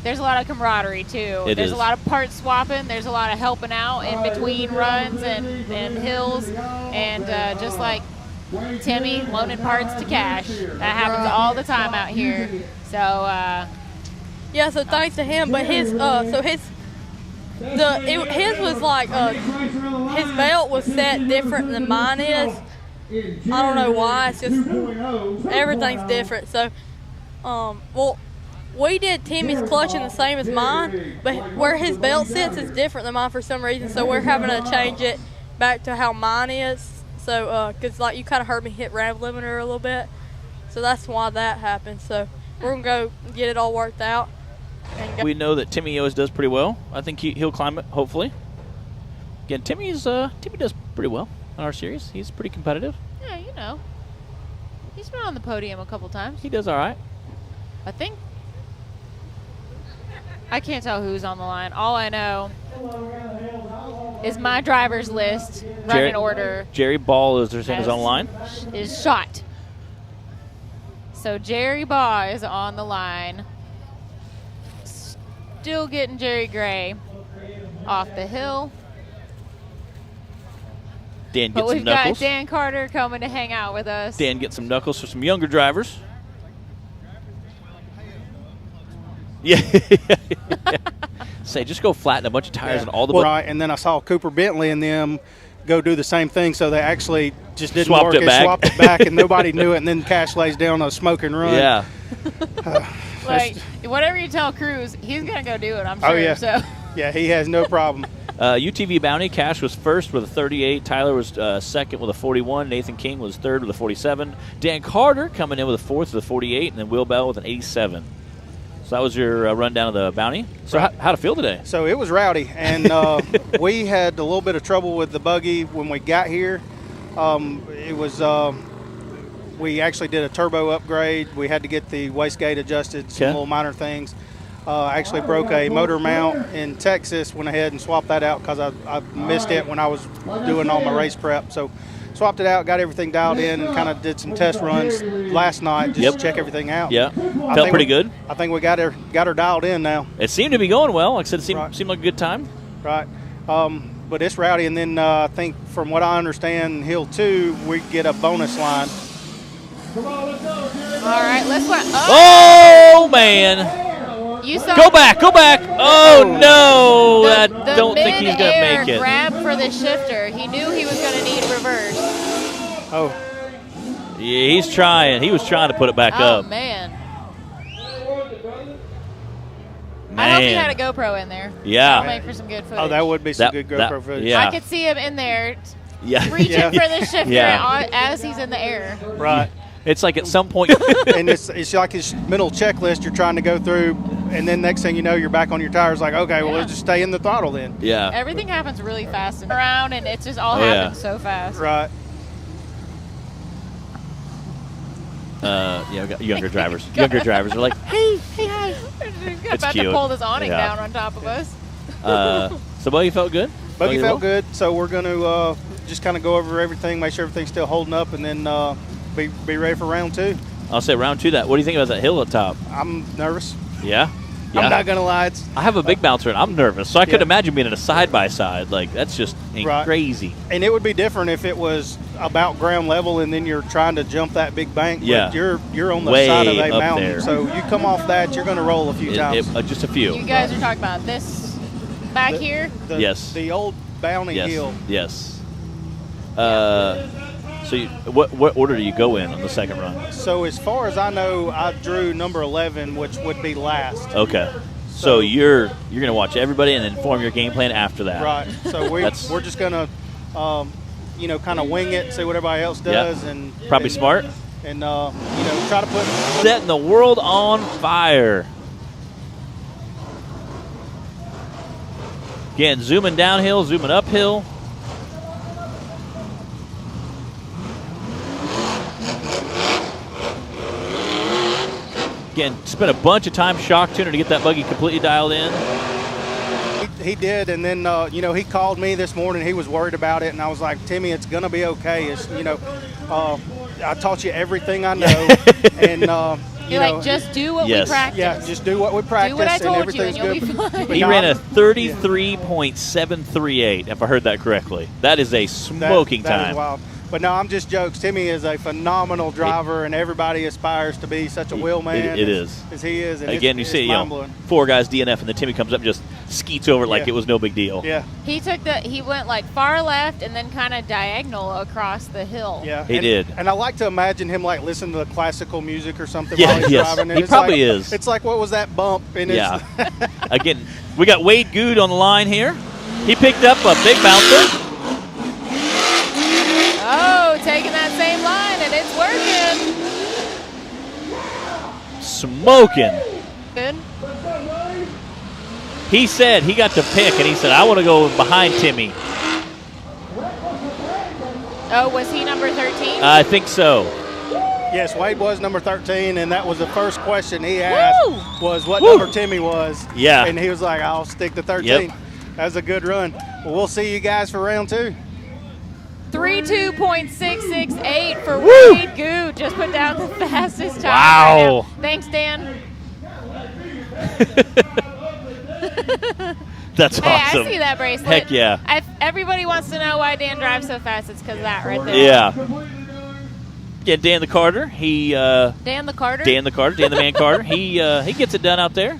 there's a lot of camaraderie, too. There's a lot of part swapping. There's a lot of helping out in between runs and hills. And just like Timmy loaning parts to Cash, that happens all the time out here. So, yeah, so thanks to him. But his his was like his belt was set different than mine is. I don't know why. It's just everything's different. So, well, we did Timmy's clutching the same as mine, but where his belt sits is different than mine for some reason. So we're having to change it back to how mine is. So, because like you kind of heard me hit ramp limiter a little bit, so that's why that happened. So we're gonna go get it all worked out. We know that Timmy always does pretty well. I think he'll climb it, hopefully. Again, Timmy does pretty well in our series. He's pretty competitive. Yeah, you know. He's been on the podium a couple times. He does all right. I think. I can't tell who's on the line. All I know is my driver's list, running order. Jerry Ball is on his own line. Is shot. So Jerry Baugh is on the line. Still getting Jerry Gray off the hill. Dan gets but some we've knuckles. got Dan Carter coming to hang out with us. Dan gets some knuckles for some younger drivers. Yeah. Say, just go flatten a bunch of tires and all the. Right, and then I saw Cooper Bentley and them go do the same thing, so they actually just didn't Swapped work. it back. Swapped it back, and nobody knew it. And then Cash lays down a smoking run. Yeah. Like whatever you tell Cruz, he's gonna go do it. I'm sure. Oh yeah. So. Yeah, he has no problem. UTV Bounty, Cash was first with a 38. Tyler was second with a 41. Nathan King was third with a 47. Dan Carter coming in with a fourth with a 48, and then Will Bell with an 87. So that was your rundown of the Bounty. So Right. how'd it feel today? So it was rowdy, and we had a little bit of trouble with the buggy when we got here. It was we actually did a turbo upgrade. We had to get the wastegate adjusted, some little minor things. Actually broke a motor mount in Texas. Went ahead and swapped that out because I missed it when I was doing all my race prep. So swapped it out, got everything dialed in, and kind of did some test runs last night just to check everything out. Yeah, felt pretty good. I think we got her dialed in now. It seemed to be going well. Like I said, it seemed like a good time. Right. But it's rowdy, and then I think from what I understand, Hill 2, we get a bonus line. All right, let's go. Oh man! You saw go back! Oh no! I don't think he's gonna make it. Grab for the shifter. He knew he was gonna need reverse. Oh. Yeah, he's trying. He was trying to put it back up. Oh man! I hope he had a GoPro in there. Yeah. That'll make for some good footage. Oh, that would be some good GoPro footage. Yeah. I could see him in there Yeah. reaching for the shifter as he's in the air. Right. It's like at some point. And it's like this mental checklist you're trying to go through, and then next thing you know, you're back on your tires like, okay, well, let's just stay in the throttle then. Yeah. Everything happens really fast and around, and it's just all happens so fast. Right. Yeah, we got younger drivers. Younger drivers are like, hey, hi. It's about cute. to pull this awning down on top of us. So Buggy felt good? Buggy felt good, so we're going to just kind of go over everything, make sure everything's still holding up, and then be ready for round 2. I'll say round 2. What do you think about that hill up top? I'm nervous. Yeah? I'm not going to lie. I have a big bouncer, and I'm nervous, so I could imagine being in a side-by-side. Like, that's just crazy. And it would be different if it was about ground level and then you're trying to jump that big bank. Yeah. But you're on the Way side of a up mountain. there. So you come off that, you're going to roll a few times. Just a few. You guys are talking about this back here? Yes. The old Bounty Hill. Yes. So what order do you go in on the second run? So as far as I know, I drew number 11, which would be last. Okay. So you're going to watch everybody and then form your game plan after that. Right. So we're just going to, kind of wing it, see what everybody else does. And probably smart. And, try to put... Setting the world on fire. Again, zooming downhill, zooming uphill. Again, spent a bunch of time shock tuner to get that buggy completely dialed in. He did, and then, he called me this morning. He was worried about it, and I was like, Timmy, it's going to be okay. It's, I taught you everything I know. And, You're like, just do what we practice. Yeah, just do what we practice. Do what I told you, and you'll good. be fine. He ran a 33.738, if I heard that correctly. That is a smoking that time. Is wild. But no, I'm just jokes. Timmy is a phenomenal driver, and everybody aspires to be such a wheel man. It is. As he is. And again, you see, 4 guys DNF, and then Timmy comes up and just skeets over it like it was no big deal. Yeah. He went like far left and then kind of diagonal across the hill. Yeah. He did. And I like to imagine him like listening to classical music or something Yeah, while he's yes. driving. And He it's probably like, is. It's like, what was that bump? And Yeah. Again, we got Wade Good on the line here. He picked up a big bouncer. Oh, taking that same line, and it's working. Smoking. Good. He said he got to pick, and he said, I want to go behind Timmy. Oh, was he number 13? I think so. Yes, Wade was number 13, and that was the first question he asked was what Woo! number Timmy was. Yeah. And he was like, I'll stick to 13. Yep. That was a good run. Well, we'll see you guys for round 2. 32.668 for Woo! Wade Good. Just put down the fastest time. Wow. Right now. Thanks, Dan. That's Hey, awesome. I see that bracelet. Heck yeah. Everybody wants to know why Dan drives so fast. It's because of that right there. Yeah. Yeah, Dan the Carter. Dan the Carter? Dan the Man Carter. He gets it done out there.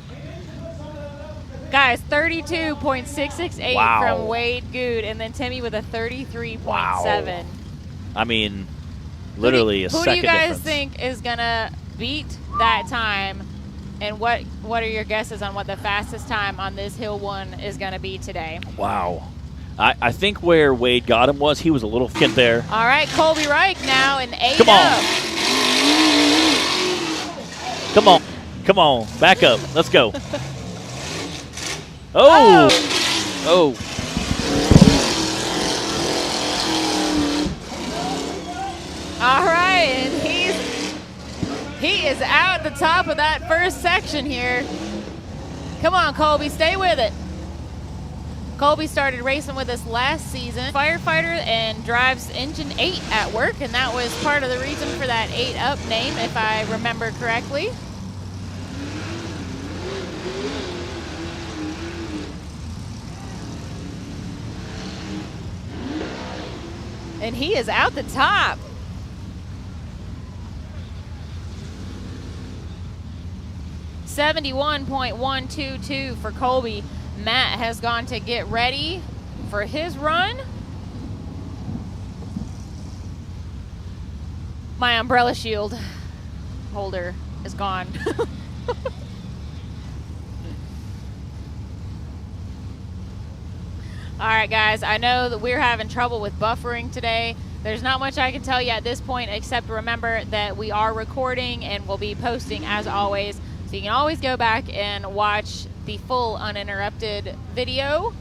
Guys, 32.668 Wow. from Wade Good, and then Timmy with a 33.7. I mean, literally a Who second do you guys difference. think is going to beat that time? And what are your guesses on what the fastest time on this Hill 1 is going to be today? Wow. I think where Wade got him was he was a little kid there. All right, Colby Reich now in 8 Come on. up. Come on. Come on. Back up. Let's go. Oh. Oh. All right, and he is out the top of that first section here. Come on, Colby, stay with it. Colby started racing with us last season. Firefighter and drives engine 8 at work, and that was part of the reason for that 8 up name, if I remember correctly. And he is out the top. .122 for Colby. Matt has gone to get ready for his run. My umbrella shield holder is gone. All right, guys, I know that we're having trouble with buffering today. There's not much I can tell you at this point, except remember that we are recording and we'll be posting as always. So you can always go back and watch the full uninterrupted video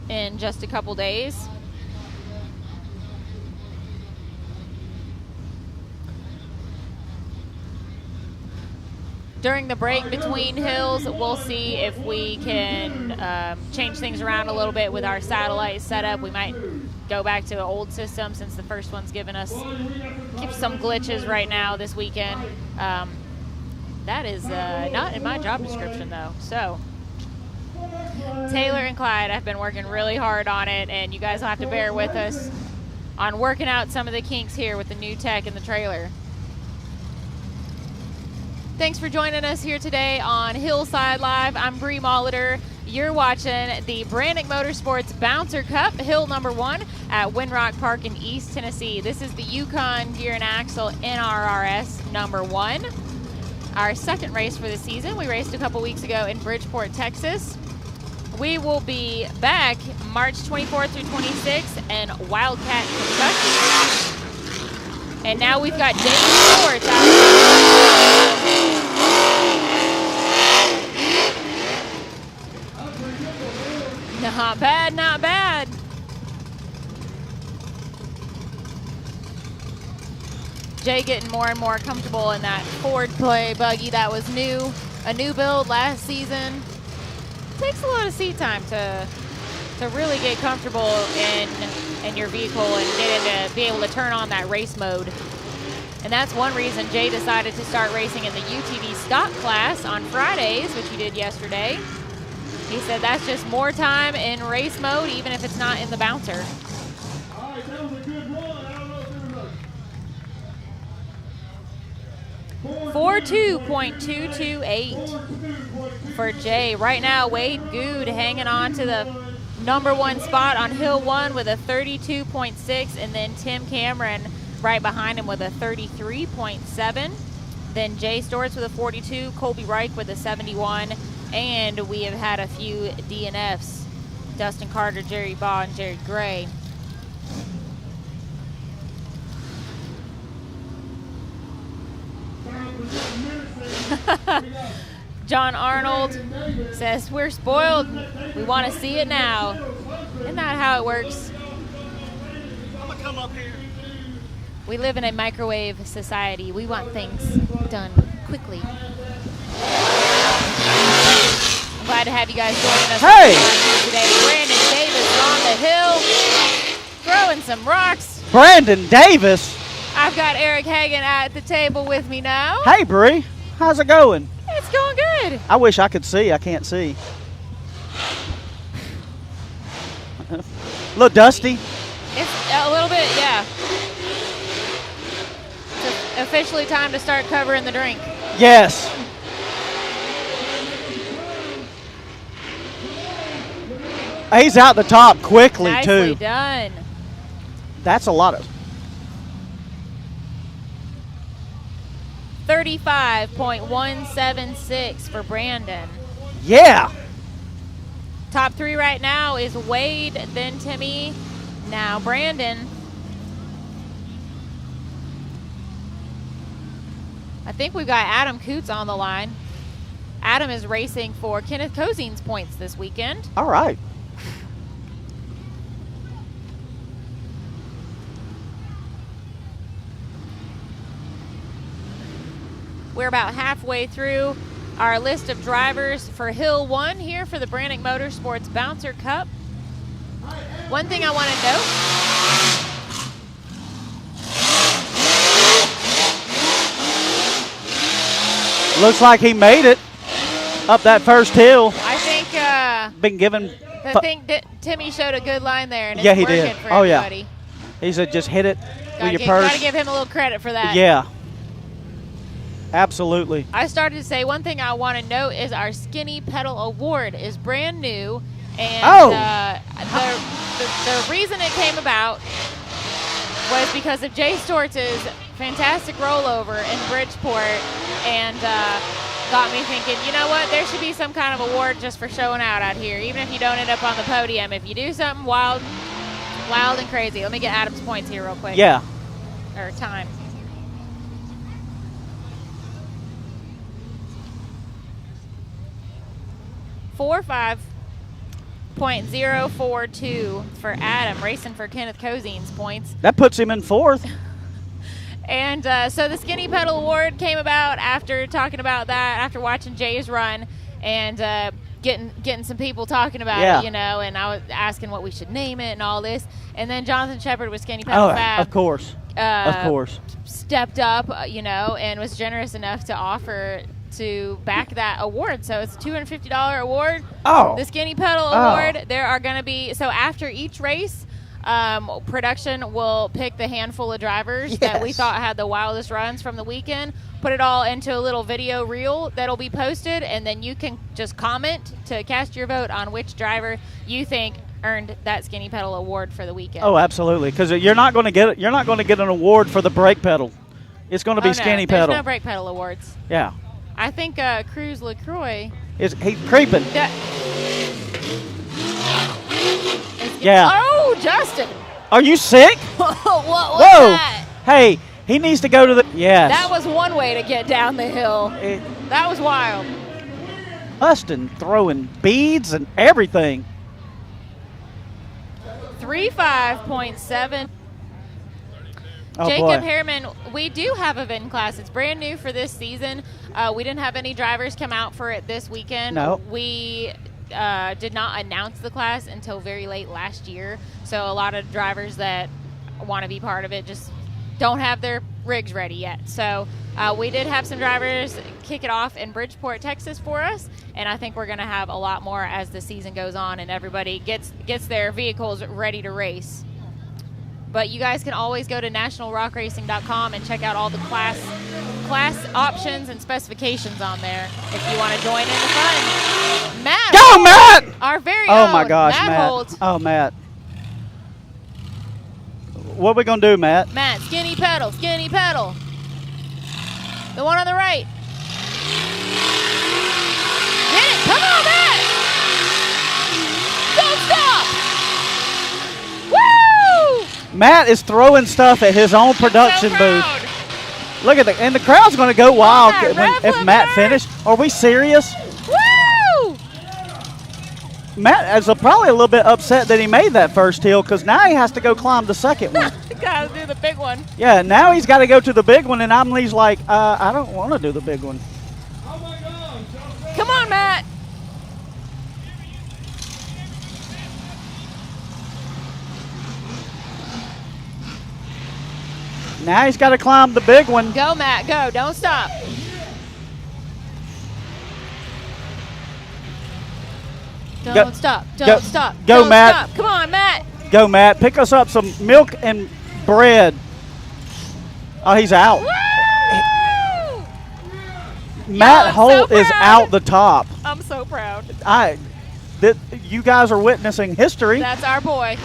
in just a couple days. During the break between hills, we'll see if we can change things around a little bit with our satellite setup. We might go back to an old system since the first one's given us some glitches right now this weekend. That is not in my job description, though. So Taylor and Clyde have been working really hard on it, and you guys will have to bear with us on working out some of the kinks here with the new tech in the trailer. Thanks for joining us here today on Hillside Live. I'm Bree Molitor. You're watching the Branik Motorsports Bouncer Cup, Hill number 1 at Windrock Park in East Tennessee. This is the Yukon Gear and Axle NRRS number 1. Our second race for the season. We raced a couple weeks ago in Bridgeport, Texas. We will be back March 24th through 26th in Wildcat, Kentucky. And now we've got James Sports Not bad, not bad. Jay getting more and more comfortable in that Ford Play buggy that was new, a new build last season. Takes a lot of seat time to really get comfortable in your vehicle and get into be able to turn on that race mode. And that's one reason Jay decided to start racing in the UTV stock class on Fridays, which he did yesterday. He said that's just more time in race mode, even if it's not in the bouncer. All right, that was a good run. I don't know if it was 42.228. for Jay. Right now, Wade Good hanging on to the #1 spot on Hill 1 with a 32.6, and then Tim Cameron right behind him with a 33.7. Then Jay Storts with a 42, Colby Reich with a 71, and we have had a few DNFs. Dustin Carter, Jerry Baugh, and Jared Gray. John Arnold says, we're spoiled. We want to see it now. Isn't that how it works? I'm going to come up here. We live in a microwave society. We want things done quickly. I'm glad to have you guys joining us today. Brandon Davis on the hill, throwing some rocks. Brandon Davis? I've got Eric Hagan at the table with me now. Hey, Bree. How's it going? It's going good. I wish I could see. I can't see. A little dusty. It's a little bit, yeah. It's officially time to start covering the drink. Yes. He's out the top quickly, Nicely too. done. That's a lot of... 35.176 for Brandon. Yeah. Top 3 right now is Wade, then Timmy, now Brandon. I think we've got Adam Coots on the line. Adam is racing for Kenneth Cozine's points this weekend. All right. We're about halfway through our list of drivers for Hill 1 here for the Branik Motorsports Bouncer Cup. One thing I want to note. Looks like he made it up that first hill. I think been given. I think Timmy showed a good line there, and yeah, it's he working did. for Oh everybody. yeah. He said just hit it with your purse. Got to give him a little credit for that. Yeah. Absolutely. I started to say one thing I want to note is our Skinny Pedal Award is brand new, and the reason it came about was because of Jay Storts' fantastic rollover in Bridgeport, and got me thinking, you know what, there should be some kind of award just for showing out here, even if you don't end up on the podium. If you do something wild and crazy. Let me get Adam's points here real quick. Yeah. Or time. 45.042 for Adam, racing for Kenneth Cozine's points. That puts him in fourth. And so the Skinny Pedal Award came about after talking about that, after watching Jay's run, and getting some people talking about it, you know, and I was asking what we should name it and all this. And then Jonathan Shepard with Skinny Pedal Fab. Of course. Stepped up, you know, and was generous enough to offer to back that award. So it's a $250 award. Oh. The Skinny Pedal Award. There are going to be, so after each race, production will pick the handful of drivers that we thought had the wildest runs from the weekend, put it all into a little video reel that'll be posted, and then you can just comment to cast your vote on which driver you think earned that Skinny Pedal Award for the weekend. Oh, absolutely, because you're not going to get an award for the brake pedal. It's going to be Skinny Pedal. There's no brake pedal awards. Yeah. I think Cruz LaCroix he's creeping. Yeah. Oh, Justin. Are you sick? What was Whoa. that? Hey, he needs to go to the. Yes. That was one way to get down the hill. That was wild. Busting, throwing beads and everything. 35.7. Oh, Jacob boy. Harriman, we do have a VIN class. It's brand new for this season. We didn't have any drivers come out for it this weekend. No. We did not announce the class until very late last year. So a lot of drivers that want to be part of it just don't have their rigs ready yet. So we did have some drivers kick it off in Bridgeport, Texas for us. And I think we're going to have a lot more as the season goes on and everybody gets their vehicles ready to race. But you guys can always go to nationalrockracing.com and check out all the class class options and specifications on there if you want to join in the fun. Matt. Go, Matt! Our very Oh, own my gosh, Matt. Holt. Oh, Matt. What are we going to do, Matt? Matt, skinny pedal, skinny pedal. The one on the right. Hit it. Come on, Matt. Don't stop. Woo! Matt is throwing stuff at his own production booth. Look at and the crowd's going to go wild if Matt finished. Are we serious? Woo! Matt is probably a little bit upset that he made that first hill because now he has to go climb the second one. Gotta do the big one. Yeah, now he's got to go to the big one, and he's like, I don't want to do the big one. Come on, Matt. Now he's got to climb the big one. Go, Matt, go. Don't stop. Don't stop. Don't stop. Go, Don't Matt. Stop. Come on, Matt. Go, Matt. Pick us up some milk and bread. Oh, he's out. Woo! Matt Holt is out the top. I'm so proud. You guys are witnessing history. That's our boy.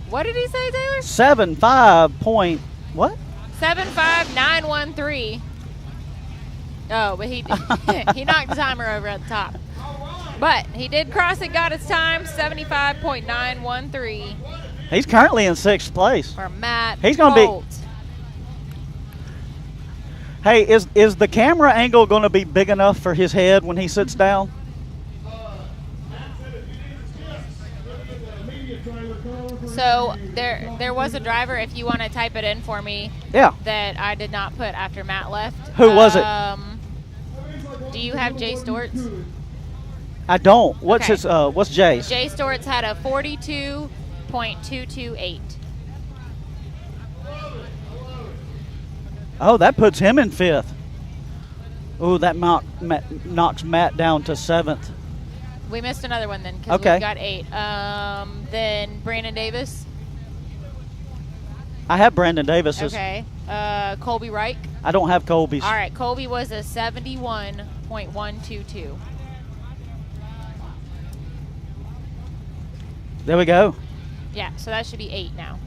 What did he say, Taylor? 7.5 point. What? 75913. Oh, but he knocked the timer over at the top. But he did cross it, got his time, 75.913. He's currently in 6th place. For Matt He's going to Holt. be. Hey, is the camera angle going to be big enough for his head when he sits down? So there was a driver, if you want to type it in for me, that I did not put after Matt left. Who was it? Do you have Jay Storts? I don't. What's Jay's? Jay Storts had a 42.228. Oh, that puts him in 5th. Oh, that knocks Matt down to 7th. We missed another one then because we got 8. Then Brandon Davis. I have Brandon Davis. Okay. Colby Reich. I don't have Colby's. All right. Colby was a 71.122. There we go. Yeah, so that should be 8 now.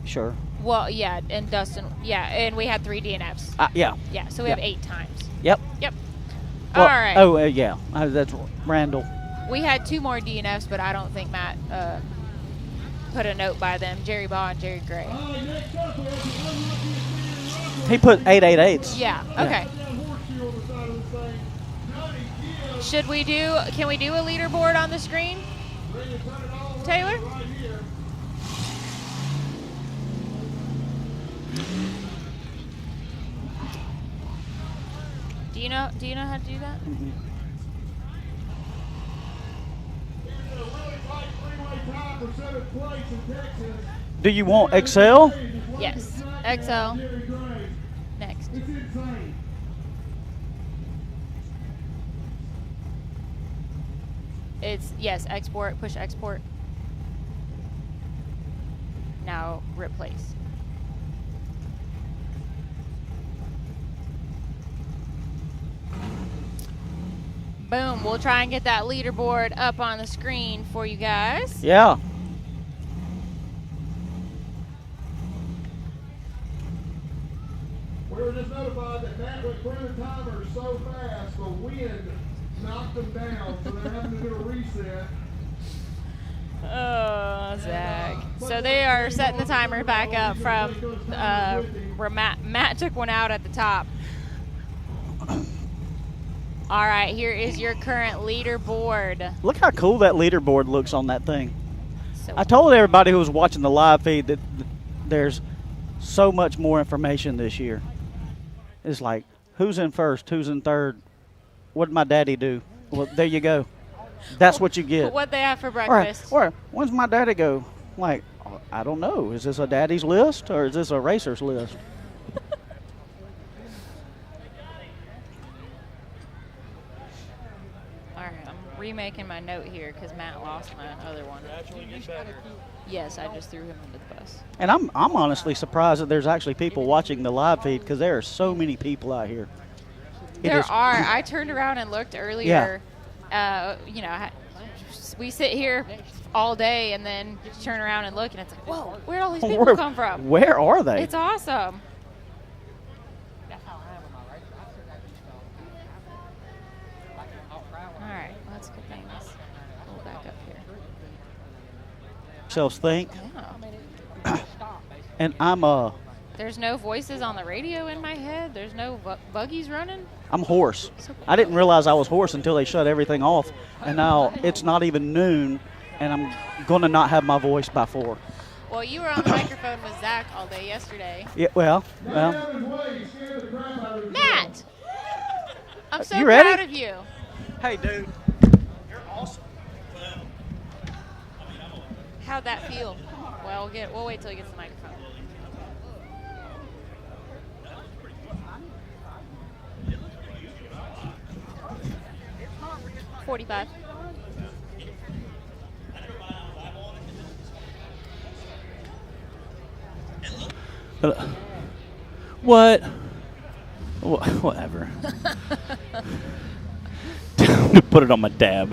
Sure. Well, yeah, and Dustin, and we had 3 DNFs. Yeah. Yeah, so we have 8 times. Yep. Yep. Well, all right. Oh, yeah. That's Randall. We had 2 more DNFs, but I don't think Matt put a note by them. Jerry Baugh and Jerry Gray. He put 888s. Yeah, okay. Can we do a leaderboard on the screen? Taylor? Do you know how to do that? Mm-hmm. Do you want Excel? Yes. Excel. Next. Yes, export, push export. Now replace. Boom. We'll try and get that leaderboard up on the screen for you guys. Yeah. We were just notified that Matt went through the timer so fast, the wind knocked them down, so they're having to do a reset. Oh, Zach. So they are setting the timer back up from where Matt took one out at the top. All right, here is your current leaderboard. Look how cool that leaderboard looks on that thing. I told everybody who was watching the live feed that there's so much more information this year. It's like, who's in first, who's in third, what did my daddy do? Well, there you go. That's what you get. What they have for breakfast. Or when's my daddy go? Like, I don't know. Is this a daddy's list or is this a racer's list? All right, I'm remaking my note here because Matt lost my other one. Yes, I just threw him under the bus. And I'm honestly surprised that there's actually people watching the live feed because there are so many people out here. There are. I turned around and looked earlier. Yeah. You know, we sit here all day and then turn around and look, and it's like, whoa, where'd all these people come from? Where are they? It's awesome. All right, let's get things a little back up here. Selves think. Yeah. And I'm There's no voices on the radio in my head. There's no buggies running. I'm hoarse. I didn't realize I was hoarse until they shut everything off, and now it's not even noon, and I'm going to not have my voice by 4. Well, you were on the microphone with Zach all day yesterday. Yeah, well. Matt! I'm so You ready? proud of you. Hey, dude. You're awesome. How'd that feel? Well, we'll wait till he gets the microphone. 45. What? Whatever. Put it on my dab.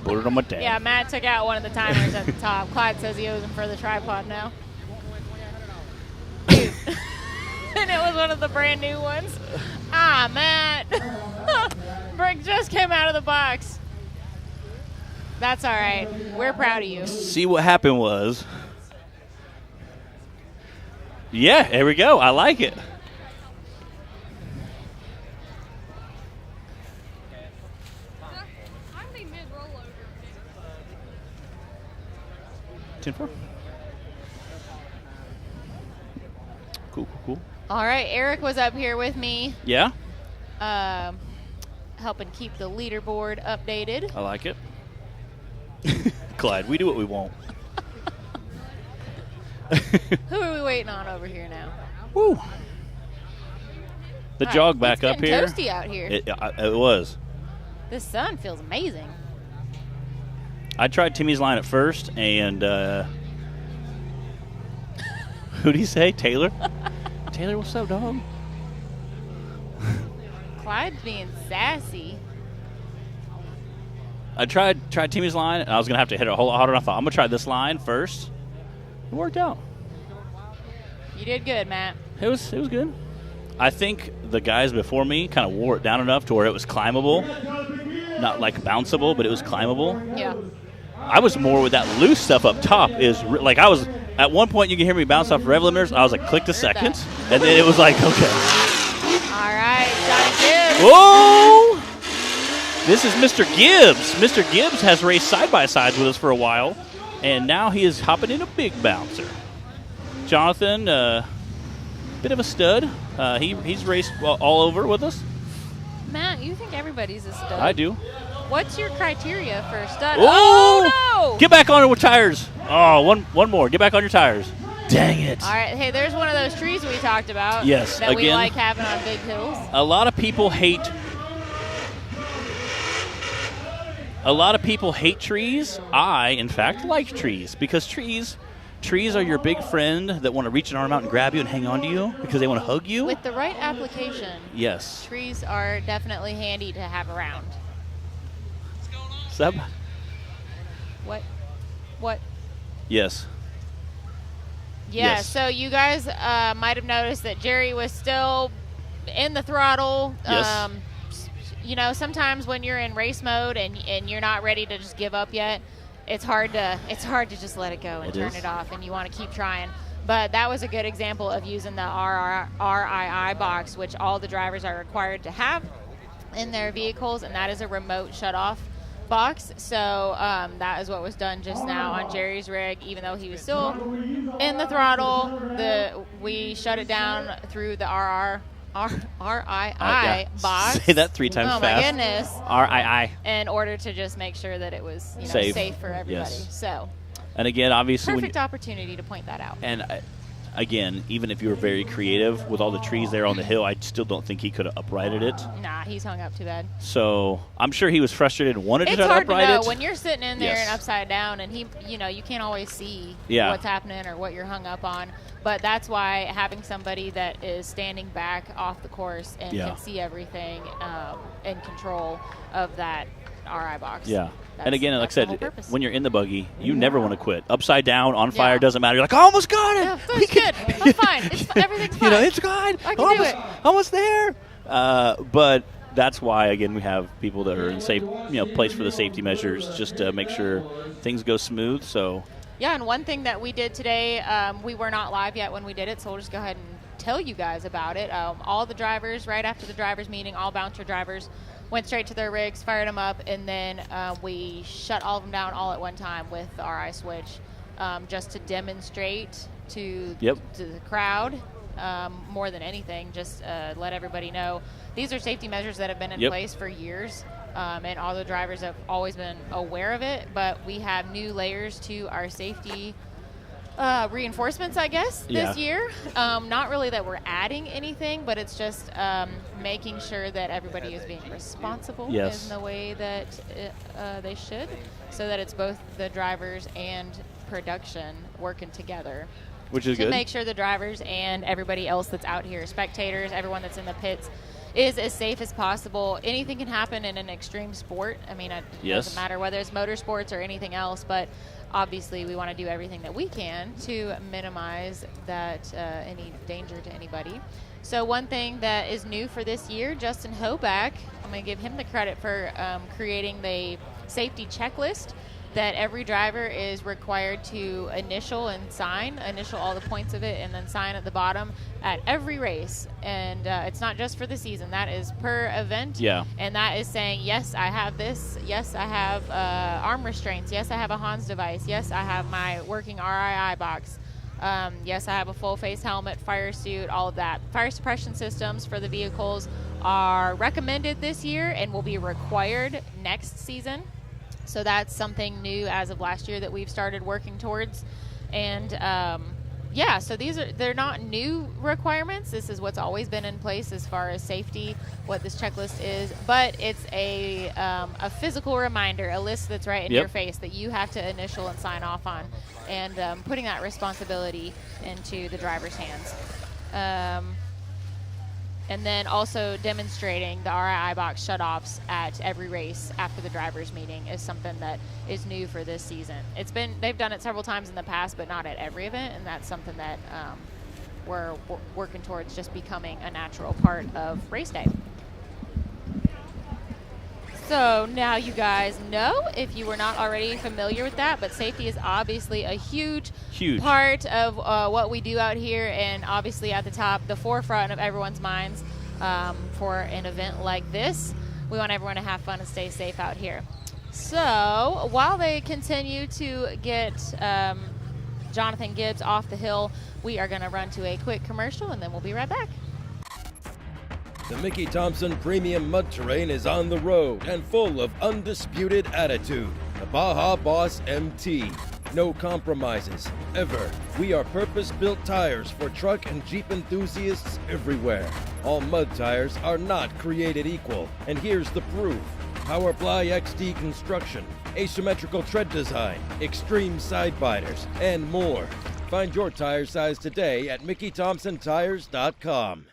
Put it on my dab. Yeah, Matt took out one of the timers at the top. Clyde says he owes him for the tripod now. Dude. And it was one of the brand new ones. Ah, Matt. Brick just came out of the box. That's all right. We're proud of you. See, what happened was, yeah, there we go. I like it. Cool. All right, Eric was up here with me. Yeah? Helping keep the leaderboard updated. I like it. Clyde, we do what we want. Who are we waiting on over here now? Woo. The jog back up here. It's toasty out here. It was. The sun feels amazing. I tried Timmy's line at first, and who'd he say? Taylor? Taylor, what's up, dog? Clyde's being sassy. I tried Timmy's line, and I was going to have to hit it a whole lot harder. I thought, I'm going to try this line first. It worked out. You did good, Matt. It was good. I think the guys before me kind of wore it down enough to where it was climbable. Not like bounceable, but it was climbable. Yeah. I was more with that loose stuff up top. Like I was at one point you can hear me bounce off rev limiters. I was like, click the second, and then it was like, okay. All right, Johnny Gibbs. Whoa! This is Mr. Gibbs. Mr. Gibbs has raced side-by-sides with us for a while, and now he is hopping in a big bouncer. Jonathan, bit of a stud. He's raced all over with us. Matt, you think everybody's a stud? I do. What's your criteria for a stud? Oh, no! Get back on your tires. Oh, one more. Get back on your tires. Dang it. All right, hey, there's one of those trees we talked about. Yes, that we again, like having on big hills. A lot of people hate trees. I, in fact, like trees because trees are your big friend that want to reach an arm out and grab you and hang on to you because they want to hug you. With the right application, yes, trees are definitely handy to have around. Sub? What? Yes. Yeah, so you guys might have noticed that Jerry was still in the throttle. Yes. You know, sometimes when you're in race mode and you're not ready to just give up yet, it's hard to just let it go and turn it off, and you want to keep trying. But that was a good example of using the RII box, which all the drivers are required to have in their vehicles, and that is a remote shutoff box. So that is what was done just now on Jerry's rig. Even though he was still in the throttle, we shut it down through the RII box. Say that 3 times fast. Oh my goodness. RII. In order to just make sure that it was safe for everybody. Yes. So And again, obviously, perfect opportunity to point that out. And again, even if you were very creative with all the trees there on the hill, I still don't think he could have uprighted it. Nah, he's hung up too bad. So I'm sure he was frustrated and wanted to It's upright hard to know it. when you're sitting in there Yes. and upside down, and he, you can't always see Yeah. what's happening or what you're hung up on. But that's why having somebody that is standing back off the course and Yeah. can see everything in control of that RI box. Yeah. And again, like I that's the whole said, purpose. when you're in the buggy, you never want to quit. Upside down, on fire, Yeah. doesn't matter. You're like, I almost got it. Yeah, that's good. I'm fine. Everything's fine. It's fine. I can do it. Almost there. But that's why, again, we have people that are in safe, place for the safety measures, just to make sure things go smooth. So. Yeah, and one thing that we did today, we were not live yet when we did it, so we'll just go ahead and tell you guys about it. All the drivers, right after the drivers meeting, all bouncer drivers went straight to their rigs, fired them up, and then we shut all of them down all at one time with the RI switch, just to demonstrate to the crowd, more than anything, just let everybody know. These are safety measures that have been in place for years. And all the drivers have always been aware of it, but we have new layers to our safety reinforcements, I guess, this year. Not really that we're adding anything, but it's just making sure that everybody is being responsible in the way that they should, so that it's both the drivers and production working together. Which is to good. Make sure the drivers and everybody else that's out here, spectators, everyone that's in the pits, is as safe as possible. Anything can happen in an extreme sport. I mean, it doesn't matter whether it's motorsports or anything else, but obviously we want to do everything that we can to minimize that any danger to anybody. So one thing that is new for this year, Justin Hoback, I'm going to give him the credit for creating the safety checklist that every driver is required to initial all the points of it, and then sign at the bottom at every race. And it's not just for the season. That is per event. Yeah. And that is saying, yes, I have this. Yes, I have arm restraints. Yes, I have a Hans device. Yes, I have my working RII box. Yes, I have a full face helmet, fire suit, all of that. Fire suppression systems for the vehicles are recommended this year and will be required next season. So that's something new as of last year that we've started working towards. And so they're not new requirements. This is what's always been in place as far as safety, what this checklist is. But it's a physical reminder, a list that's right in your face that you have to initial and sign off on, and putting that responsibility into the driver's hands. And then also demonstrating the RII box shutoffs at every race after the drivers meeting is something that is new for this season. They've done it several times in the past, but not at every event, and that's something that we're working towards just becoming a natural part of race day. So now you guys know, if you were not already familiar with that, but safety is obviously a huge part of what we do out here, and obviously at the top, the forefront of everyone's minds for an event like this. We want everyone to have fun and stay safe out here. So while they continue to get Jonathan Gibbs off the hill, we are going to run to a quick commercial, and then we'll be right back. The Mickey Thompson Premium Mud Terrain is on the road and full of undisputed attitude. The Baja Boss MT. No compromises, ever. We are purpose-built tires for truck and Jeep enthusiasts everywhere. All mud tires are not created equal, and here's the proof. Powerply XD construction, asymmetrical tread design, extreme side biters, and more. Find your tire size today at MickeyThompsonTires.com.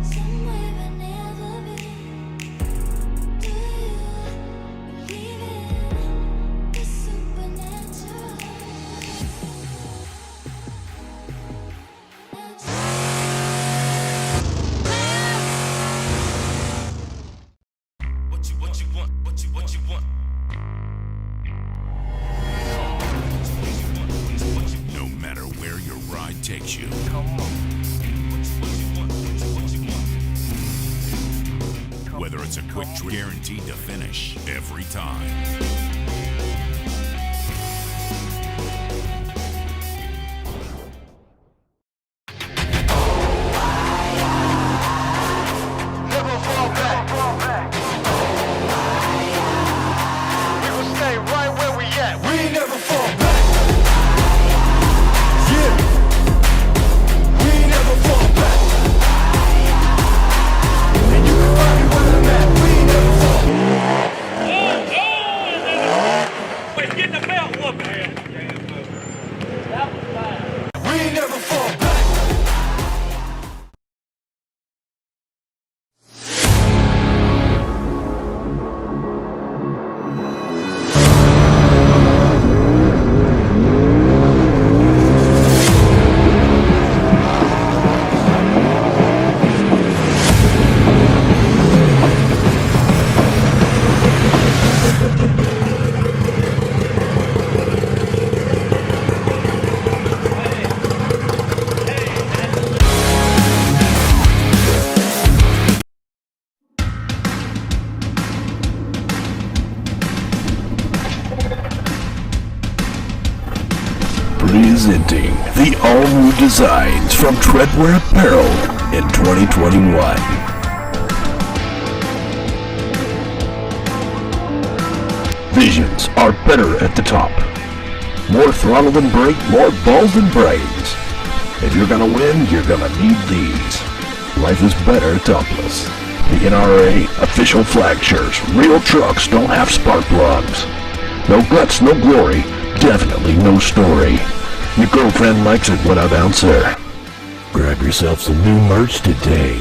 Somewhere I never Whether it's a quick trip, guaranteed to finish every time. Presenting the all-new designs from Treadwear Apparel in 2021. Visions are better at the top. More throttle than brake, more balls than brains. If you're gonna win, you're gonna need these. Life is better topless. The NRA official flag shirts. Real trucks don't have spark plugs. No guts, no glory. Definitely no story. Your girlfriend likes it when I bounce her. Grab yourself some new merch today.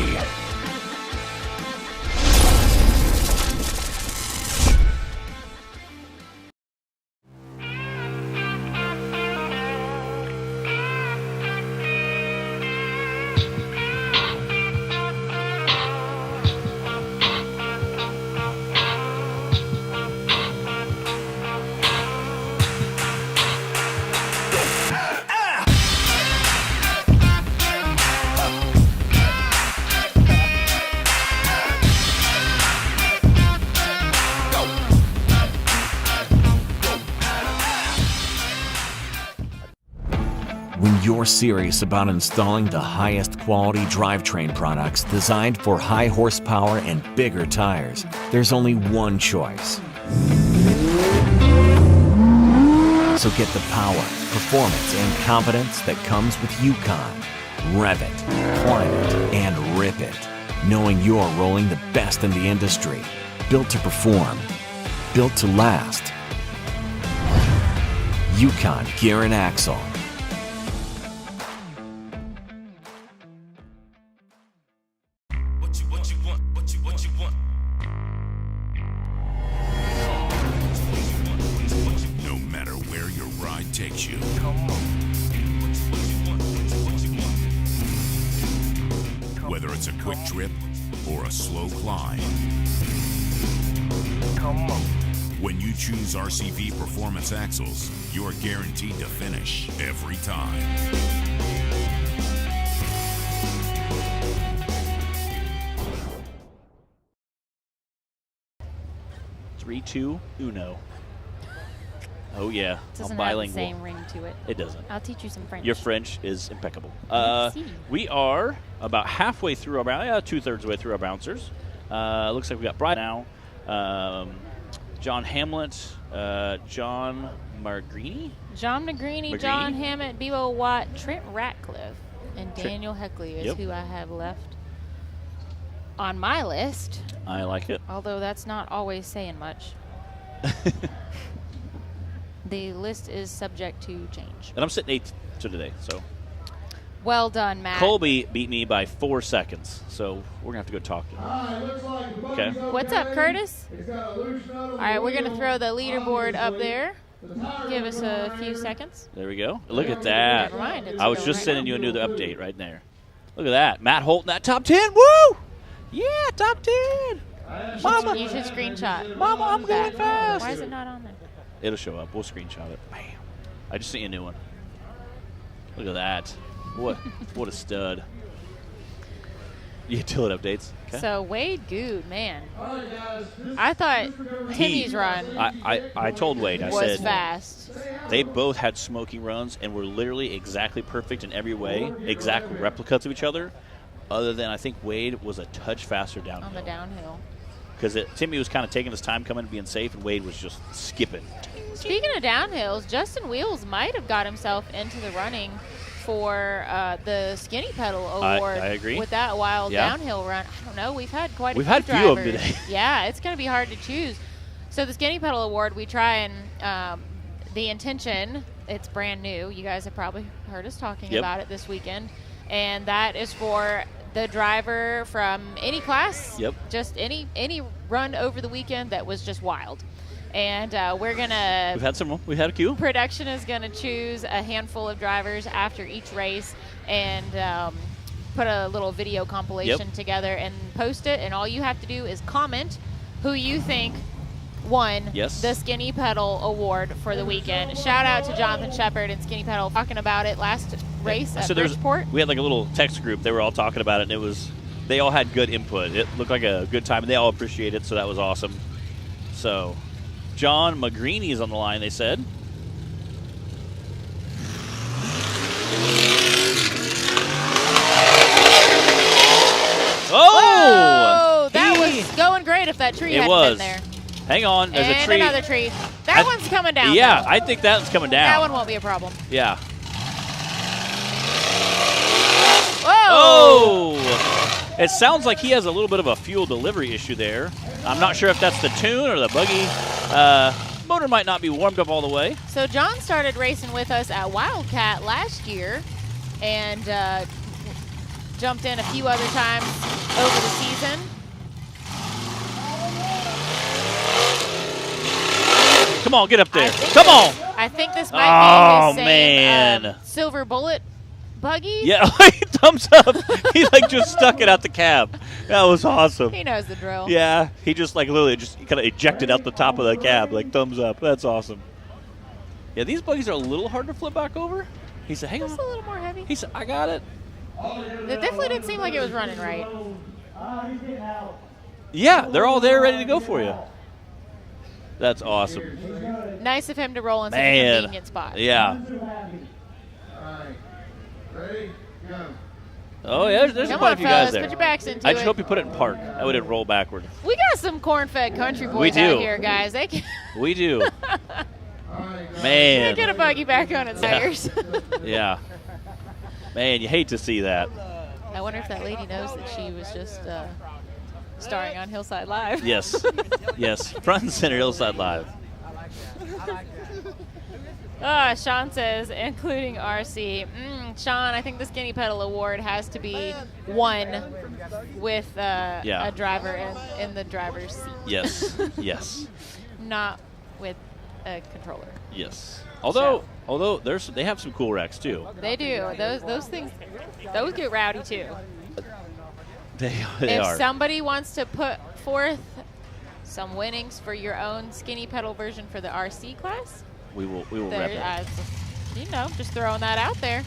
When you're serious about installing the highest quality drivetrain products designed for high horsepower and bigger tires, there's only one choice. So get the power, performance, and confidence that comes with Yukon. Rev it, climb it, and rip it, knowing you're rolling the best in the industry. Built to perform, built to last. Yukon Gear and Axle. No matter where your ride takes you. Whether it's a quick trip or a slow climb. When you choose RCV Performance Axles, you're guaranteed to finish every time. 3, 2, uno. Oh yeah, Doesn't I'm have bilingual. the same ring to it. It doesn't. I'll teach you some French. Your French is impeccable. Merci. We are about halfway through our 2/3 way through our bouncers. Looks like we got Brian now, John Hamlet, John Margrini, John Negrini, John Hammett, Bebo Watt, Trent Ratcliffe, and Daniel Heckley is who I have left on my list. I like it. Although that's not always saying much. The list is subject to change. And I'm sitting 8th to today, so. Well done, Matt. Colby beat me by 4 seconds, so we're going to have to go talk to him. Okay. What's up, Curtis? All right, we're going to throw the leaderboard up there. Give us a few seconds. There we go. Look at that. Never mind. I was just sending you a new update right there. Look at that. Matt Holt in that top 10. Woo! Yeah, top 10. Mama. You should screenshot. Mama, I'm going fast. Why is it not on there? It'll show up. We'll screenshot it. Bam. I just sent you a new one. Look at that. What a stud. Utility updates. Okay. So Wade Good, man. I thought Timmy's run I told Wade, I was said fast. they both had smoking runs and were literally exactly perfect in every way, exact replicas of each other, other than I think Wade was a touch faster downhill. On the downhill. Because Timmy was kind of taking his time coming and being safe, and Wade was just skipping. Speaking of downhills, Justin Wheels might have got himself into the running for the Skinny Pedal Award. I agree. With that wild downhill run. I don't know. We've had quite a few We've had drivers. few of them today. Yeah, it's going to be hard to choose. So the Skinny Pedal Award, we try and the intention, it's brand new. You guys have probably heard us talking about it this weekend. And that is for the driver from any class, just any run over the weekend that was just wild. And we're going to... We've had a few. Production is going to choose a handful of drivers after each race and put a little video compilation together and post it. And all you have to do is comment who you think won the Skinny Pedal Award for the weekend. Shout out to Jonathan Shepard and Skinny Pedal talking about it last race at Bridgeport. We had like a little text group. They were all talking about it, and they all had good input. It looked like a good time, and they all appreciated it, so that was awesome. So John Magrini is on the line, they said. Oh! That was going great if that tree hadn't been there. Hang on, there's a tree. And another tree. That one's coming down. Yeah, though. I think that's coming down. That one won't be a problem. Yeah. Whoa! Oh! It sounds like he has a little bit of a fuel delivery issue there. I'm not sure if that's the tune or the buggy. Motor might not be warmed up all the way. So John started racing with us at Wildcat last year and jumped in a few other times over the season. Come on, get up there. Come on. I think this might be his same man. Silver Bullet buggy. Yeah, thumbs up. He just stuck it out the cab. That was awesome. He knows the drill. Yeah, he just literally just kind of ejected out the top of the cab, thumbs up. That's awesome. Yeah, these buggies are a little hard to flip back over. He said, hang on. Just a little more heavy. He said, I got it. It definitely didn't seem like it was running right. Yeah, they're all there ready to go for you. That's awesome. Nice of him to roll in such a convenient spot. Yeah. Ready? Go. Oh, yeah, there's quite a few guys there. Put your backs into I just hope you put it in park. I would roll backward. We got some corn-fed country boys out here, guys. They can We do. Man. Get a buggy back on its tires. Yeah. Man, you hate to see that. I wonder if that lady knows that she was just starring on Hillside Live. Yes. Yes. Front and center, Hillside Live. Sean says, including RC. Sean, I think the Skinny Pedal Award has to be won with a driver in the driver's seat. Yes. Yes. Not with a controller. Yes. Although they have some cool wrecks too. They do. Those things, those get rowdy too. They if are. somebody wants to put forth some winnings for your own Skinny Pedal version for the RC class, we will rep it. Just throwing that out there.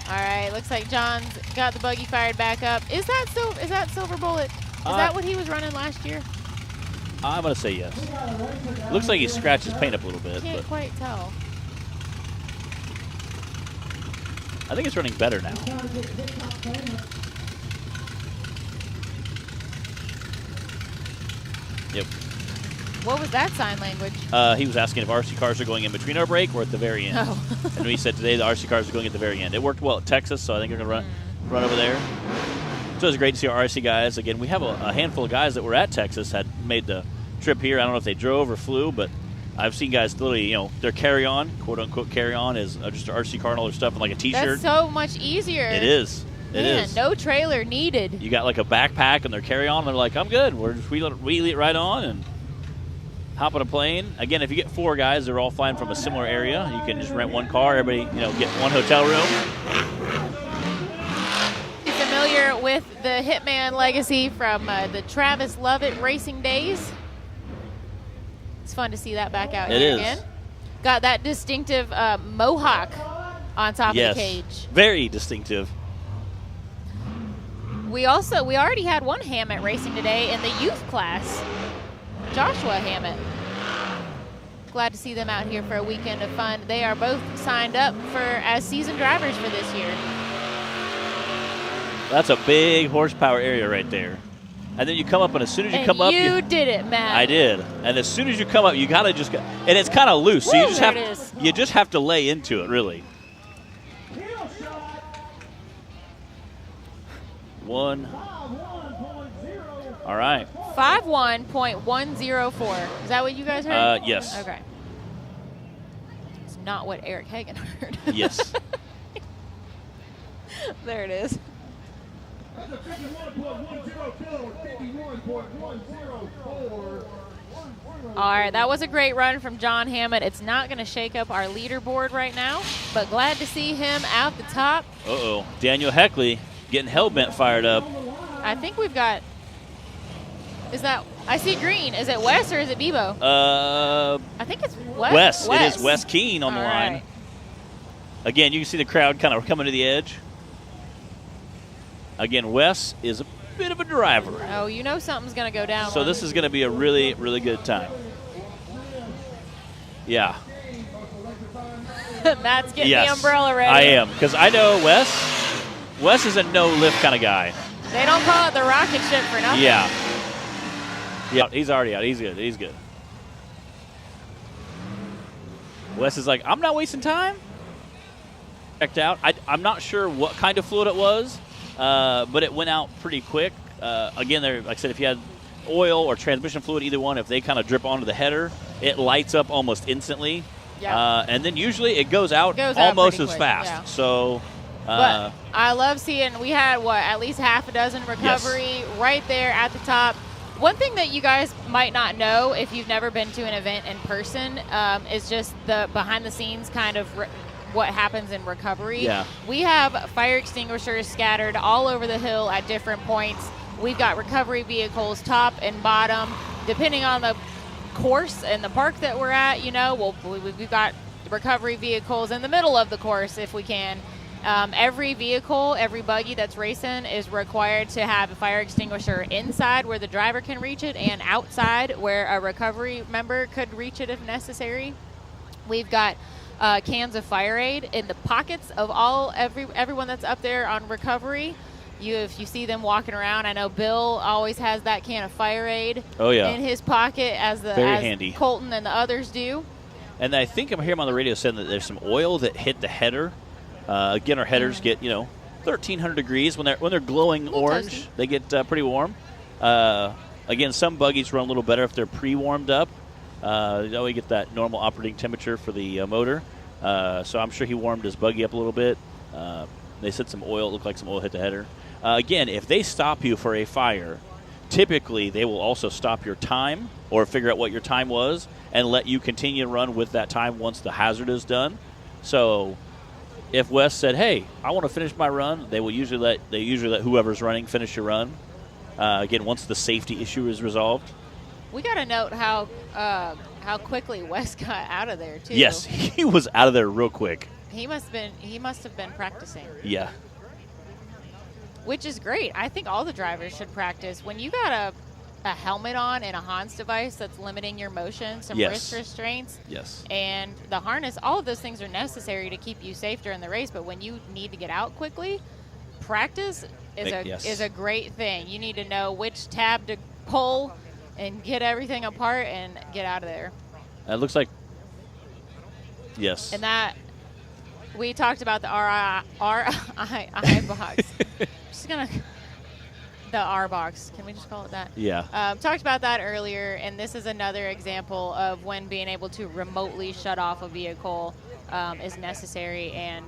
All right, looks like John's got the buggy fired back up. Is that Silver Bullet? Is that what he was running last year? I'm gonna say yes. Looks like he scratched his paint up a little bit. Can't but quite tell. I think it's running better now. Yep. What was that sign language? He was asking if RC cars are going in between our break or at the very end. Oh. And we said today the RC cars are going at the very end. It worked well at Texas, so I think they're going to run over there. So it was great to see our RC guys. Again, we have a handful of guys that were at Texas, had made the trip here. I don't know if they drove or flew, but I've seen guys literally, their carry-on, quote-unquote carry-on, is just an RC car and all their stuff and like a T-shirt. That's so much easier. It is. It is. No trailer needed. You got like a backpack and their carry-on, and they're like, I'm good. We're just wheel it right on and hop on a plane. Again, if you get 4 guys, they're all flying from a similar area. You can just rent one car. Everybody, get one hotel room. Familiar with the Hitman legacy from the Travis Lovett racing days? It's fun to see that back out here again. Got that distinctive mohawk on top of the cage. Very distinctive. We already had one Hammett racing today in the youth class. Joshua Hammett. Glad to see them out here for a weekend of fun. They are both signed up as seasoned drivers for this year. That's a big horsepower area right there. And then you come up, and as soon as you come up, you did it, Matt. I did. And as soon as you come up, you gotta just go, and it's kind of loose, so you just have to lay into it, really. One. All right. 51.104. Is that what you guys heard? Yes. Okay. It's not what Eric Hagan heard. Yes. There it is. All right, that was a great run from John Hammett. It's not going to shake up our leaderboard right now, but glad to see him out the top. Uh-oh. Daniel Heckley getting Hellbent fired up. I think we've got – I see green. Is it Wes or is it Bebo? I think it's Wes. It is Wes Keene on the line. Right. Again, you can see the crowd kind of coming to the edge. Again, Wes is a bit of a driver. Oh, you know something's going to go down. So this is going to be a really, really good time. Yeah. Matt's getting the umbrella ready. I am, because I know Wes. Wes is a no-lift kind of guy. They don't call it the rocket ship for nothing. Yeah. Yeah, he's already out. He's good. He's good. Wes is like, I'm not wasting time. Checked out. I'm not sure what kind of fluid it was. But it went out pretty quick. Again, like I said, if you had oil or transmission fluid, either one, if they kind of drip onto the header, it lights up almost instantly. Yeah. And then usually it goes out almost as fast. Yeah. So, but I love seeing we had, at least half a dozen recovery right there at the top. One thing that you guys might not know if you've never been to an event in person is just the behind-the-scenes kind of what happens in recovery. Yeah. We have fire extinguishers scattered all over the hill at different points. We've got recovery vehicles top and bottom. Depending on the course and the park that we're at, we've got recovery vehicles in the middle of the course if we can. Every vehicle, every buggy that's racing is required to have a fire extinguisher inside where the driver can reach it and outside where a recovery member could reach it if necessary. We've got cans of fire aid in the pockets of everyone that's up there on recovery. If you see them walking around, I know Bill always has that can of fire aid in his pocket as handy. Colton and the others do. And I think I'm hearing on the radio saying that there's some oil that hit the header. Again, our headers get 1,300 degrees when they're glowing orange. Toasty. They get pretty warm. Again, some buggies run a little better if they're pre-warmed up. We get that normal operating temperature for the motor. So I'm sure he warmed his buggy up a little bit. They said some oil. It looked like some oil hit the header. Again, if they stop you for a fire, typically they will also stop your time or figure out what your time was and let you continue to run with that time once the hazard is done. So if Wes said, "Hey, I want to finish my run," they usually let whoever's running finish your run. Again, once the safety issue is resolved. We got to note how quickly Wes got out of there too. Yes, he was out of there real quick. He must have been practicing. Yeah. Which is great. I think all the drivers should practice. When you got a helmet on and a Hans device that's limiting your motion, some wrist restraints, and the harness, all of those things are necessary to keep you safe during the race. But when you need to get out quickly, practice is a great thing. You need to know which tab to pull and get everything apart and get out of there. It looks like, yes. And that, we talked about the RI box. Just gonna, the R box. Can we just call it that? Yeah. Talked about that earlier, and this is another example of when being able to remotely shut off a vehicle is necessary and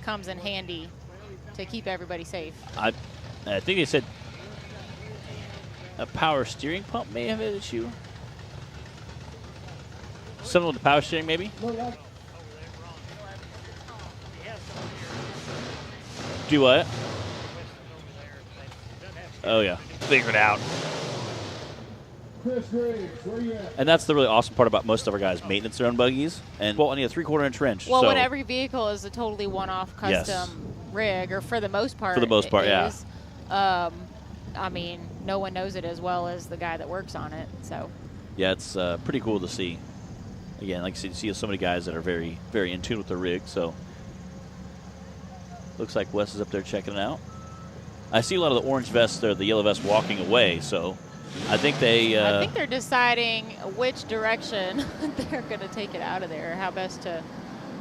comes in handy to keep everybody safe. I think they said a power steering pump may have an issue. Something with the power steering, maybe? Do what? Oh, yeah. Figure it out. And that's the really awesome part about most of our guys maintenance their own buggies. And I need a 3/4 inch wrench. Well, when every vehicle is a totally one-off custom rig, or for the most part, yeah. I mean, no one knows it as well as the guy that works on it. So. Yeah, it's pretty cool to see. Again, like I said, you see so many guys that are very, very in tune with the rig. So looks like Wes is up there checking it out. I see a lot of the orange vests there, the yellow vests walking away. So I think I think they're deciding which direction they're going to take it out of there, how best to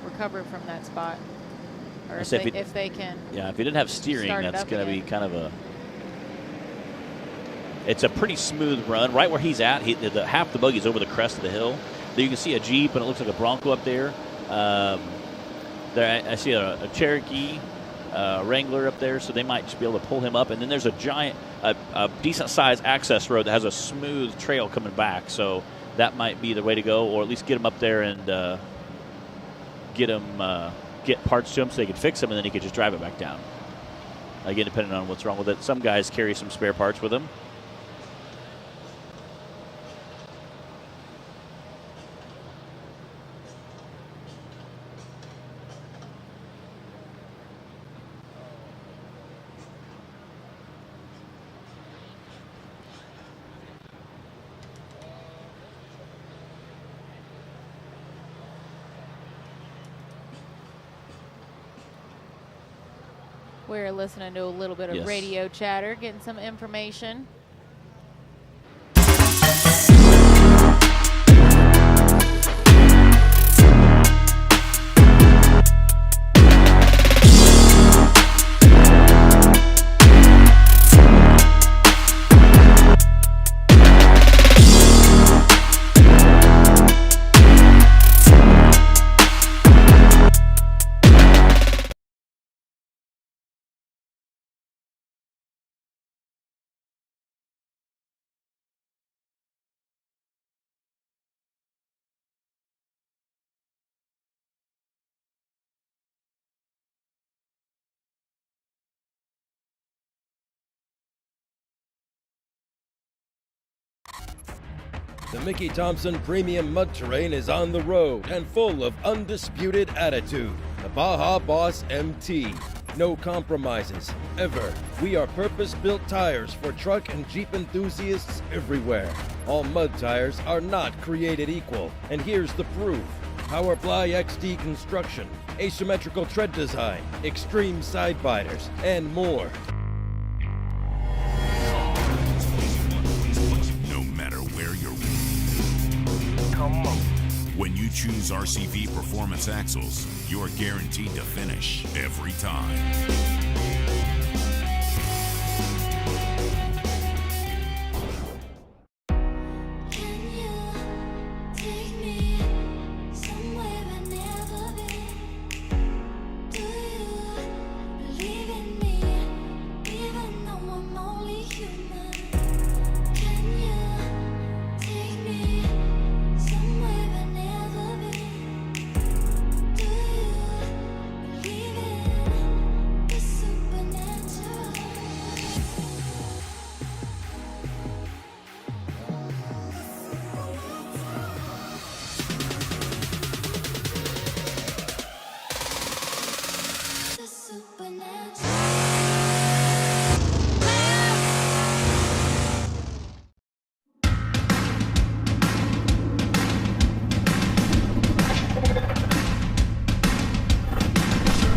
recover from that spot, or if they can. Yeah, if you didn't have steering, that's going to be kind of a. It's a pretty smooth run. Right where he's at, half the buggy's over the crest of the hill. There you can see a Jeep, and it looks like a Bronco up there. There I see a Cherokee. Wrangler up there, so they might just be able to pull him up. And then there's a decent-sized access road that has a smooth trail coming back, so that might be the way to go, or at least get him up there and get parts to him so they can fix him, and then he could just drive it back down. Again, depending on what's wrong with it. Some guys carry some spare parts with them. We're listening to a little bit of radio chatter, getting some information. The Mickey Thompson Premium Mud Terrain is on the road and full of undisputed attitude. The Baja Boss MT. No compromises, ever. We are purpose-built tires for truck and Jeep enthusiasts everywhere. All mud tires are not created equal, and here's the proof. Powerfly XD construction, asymmetrical tread design, extreme side biters, and more. When you choose RCV Performance Axles, you're guaranteed to finish every time.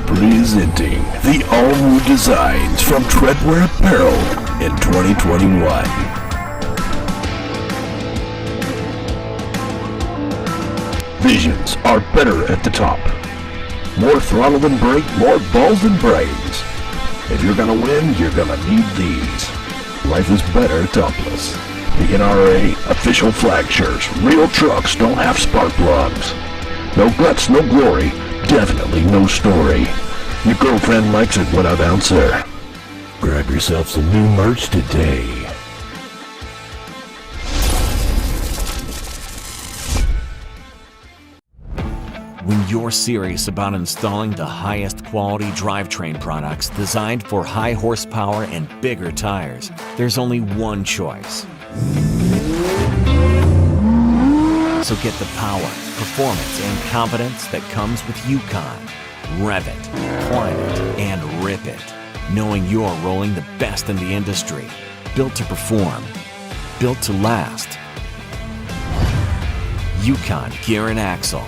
Presenting the all-new designs from Treadwear Apparel in 2021. Visions are better at the top. More throttle than brake, more balls than brains. If you're gonna win, you're gonna need these. Life is better topless. The NRA official flag shirts. Real trucks don't have spark plugs. No guts, no glory. Definitely no story. Your girlfriend likes it when I bounce her. Grab yourself some new merch today. When you're serious about installing the highest quality drivetrain products designed for high horsepower and bigger tires, there's only one choice. So get the power, performance, and confidence that comes with Yukon. Rev it, climb it, and rip it. knowing you're rolling the best in the industry. Built to perform, built to last. Yukon Gear and Axle.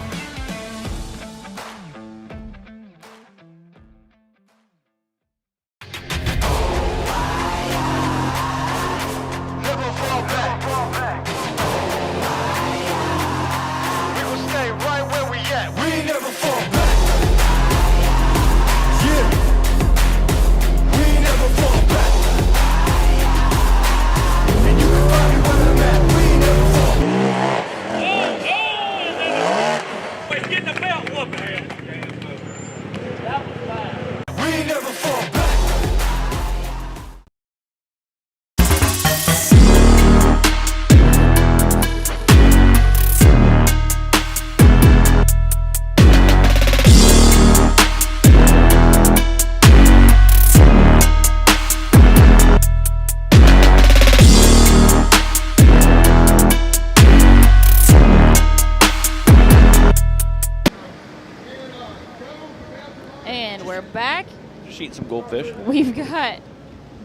We're back. Just eating some goldfish. We've got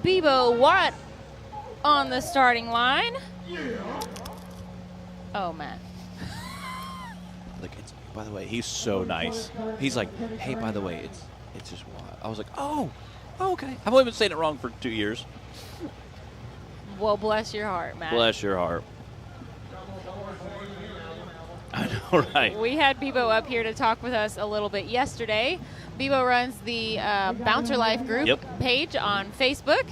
Bebo Watt on the starting line. Oh, man. Like, by the way, he's so nice. He's like, hey, by the way, it's just Watt. I was like, oh, okay. I've only been saying it wrong for 2 years. Well, bless your heart, Matt. Bless your heart. I know, right? We had Bebo up here to talk with us a little bit yesterday. Bebo runs the Bouncer Life group page on Facebook,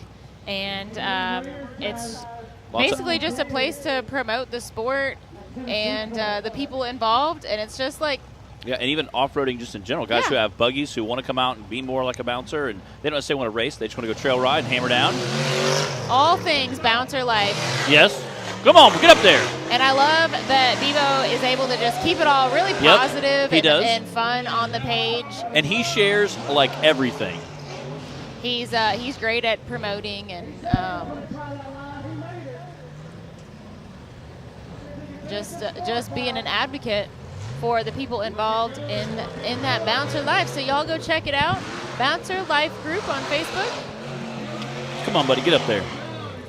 and it's basically just a place to promote the sport and the people involved, and it's just like... Yeah, and even off-roading just in general. Guys who have buggies who want to come out and be more like a bouncer, and they don't necessarily want to race. They just want to go trail ride and hammer down. All things Bouncer Life. Yes. Come on, get up there. And I love that Bebo is able to just keep it all really positive and fun on the page. And he shares like everything. He's great at promoting and just being an advocate for the people involved in that Bouncer Life. So y'all go check it out. Bouncer Life group on Facebook. Come on, buddy, get up there.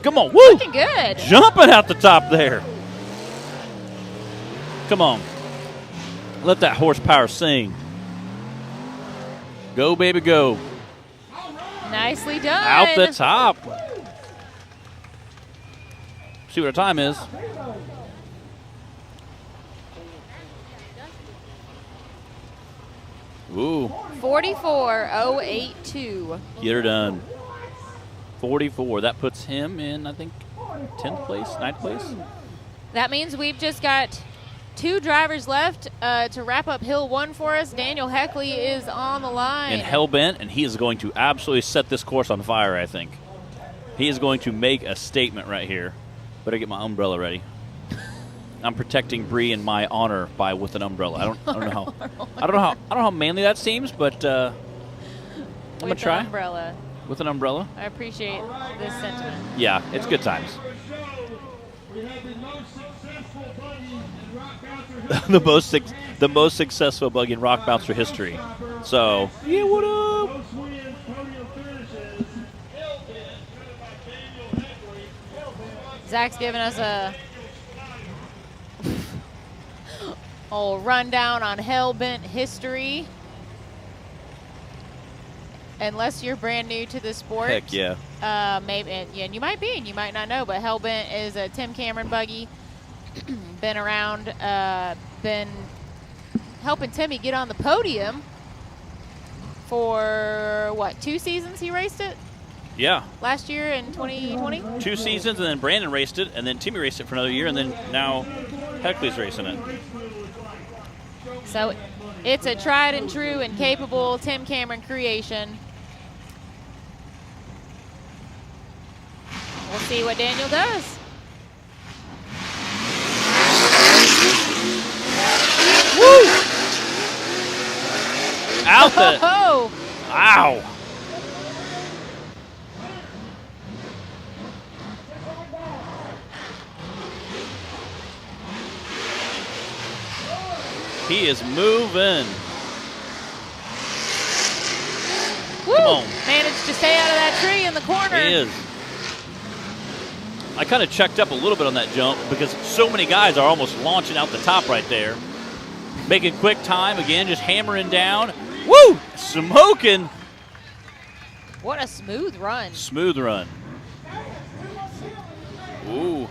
Come on, woo! Looking good. Jumping out the top there. Come on. Let that horsepower sing. Go, baby, go. Nicely done. Out the top. See what our time is. Ooh. 44.082. Get her done. 44. That puts him in, I think, 10th place, 9th place. That means we've just got 2 drivers left to wrap up Hill 1 for us. Daniel Heckley is on the line. And hell-bent, and he is going to absolutely set this course on fire, I think. He is going to make a statement right here. Better get my umbrella ready. I'm protecting Bree and my honor with an umbrella. I don't know how manly that seems, but I'm gonna try. With an umbrella. With an umbrella. I appreciate this sentiment. Yeah, it's good times. the most successful buggy in Rock Bouncer history. So yeah, what up? Zach's giving us a old rundown on Hellbent history. Unless you're brand new to the sport. Heck yeah. Maybe, and you might be, and you might not know, but Hellbent is a Tim Cameron buggy. Been around, been helping Timmy get on the podium for, what, 2 seasons he raced it? Yeah. Last year in 2020? 2 seasons, and then Brandon raced it, and then Timmy raced it for another year, and then now Heckley's racing it. So it's a tried and true and capable Tim Cameron creation. We'll see what Daniel does. Woo! Out the... Oh! Ow! He is moving. Woo! Come on. Managed wants to stay out of that tree in the corner. He is. I kind of checked up a little bit on that jump because so many guys are almost launching out the top right there. Making quick time again, just hammering down. Woo! Smoking. What a smooth run. Smooth run. Ooh.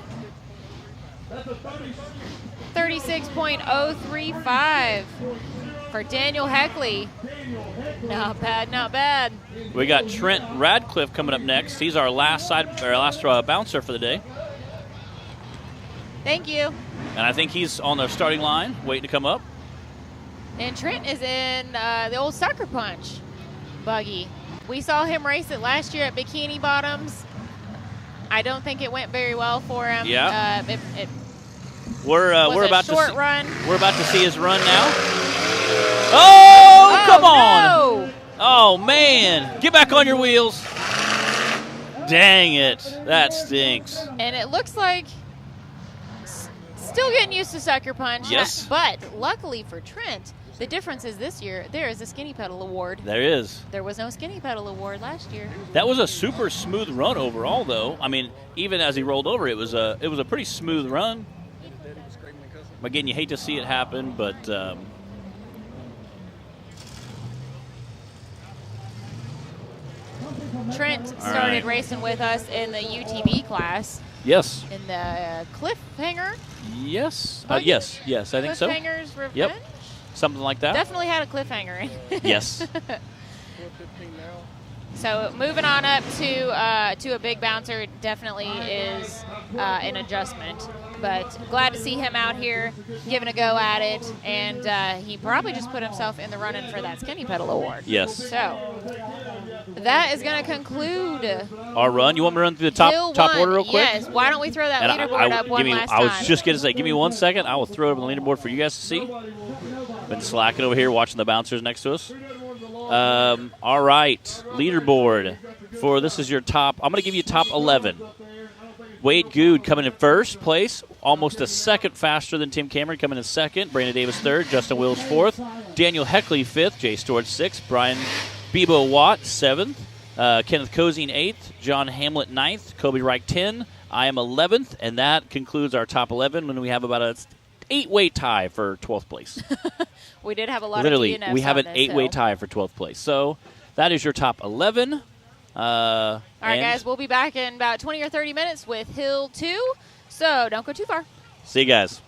36.035 for Daniel Heckley. Not bad, not bad. We got Trent Radcliffe coming up next. He's our last bouncer for the day. Thank you. And I think he's on the starting line, waiting to come up. And Trent is in the old Sucker Punch buggy. We saw him race it last year at Bikini Bottoms. I don't think it went very well for him. Yeah. It we're about short to run. We're about to see his run now. Oh, come on! No. Oh man, get back on your wheels! Dang it, that stinks. And it looks like still getting used to Sucker Punch. Yes. But luckily for Trent, the difference is this year there is a Skinny Pedal Award. There is. There was no Skinny Pedal Award last year. That was a super smooth run overall, though. I mean, even as he rolled over, it was a pretty smooth run. Again, you hate to see it happen, but Trent started racing with us in the UTV class. Yes. In the Cliffhanger. Yes. Yes. I think so. Cliffhanger's Revenge. Yep. Something like that. Definitely had a cliffhanger in it. Yes. So moving on up to a big bouncer definitely is an adjustment. But glad to see him out here giving a go at it. And he probably just put himself in the running for that Skinny Pedal Award. Yes. So that is going to conclude our run. You want me to run through the top order real quick? Yes. Why don't we throw that leaderboard up one last time? I was just going to say, give me 1 second. I will throw it up on the leaderboard for you guys to see. Been slacking over here watching the bouncers next to us. All right. Leaderboard for this is your top. I'm going to give you top 11. Wade Good coming in first place, almost a second faster than Tim Cameron, coming in second. Brandon Davis third, Justin Wills fourth, Daniel Heckley fifth, Jay Storch sixth, Brian Bebo Watt seventh, Kenneth Cozine eighth, John Hamlet ninth, Kobe Reich 10, I am 11th, and that concludes our top 11 when we have about a 8-way tie for 12th place. We did have a lot Literally, of DNFs we have an on 8-way tie for 12th place. So that is your top 11. All right, guys, we'll be back in about 20 or 30 minutes with Hill 2, so don't go too far. See you guys.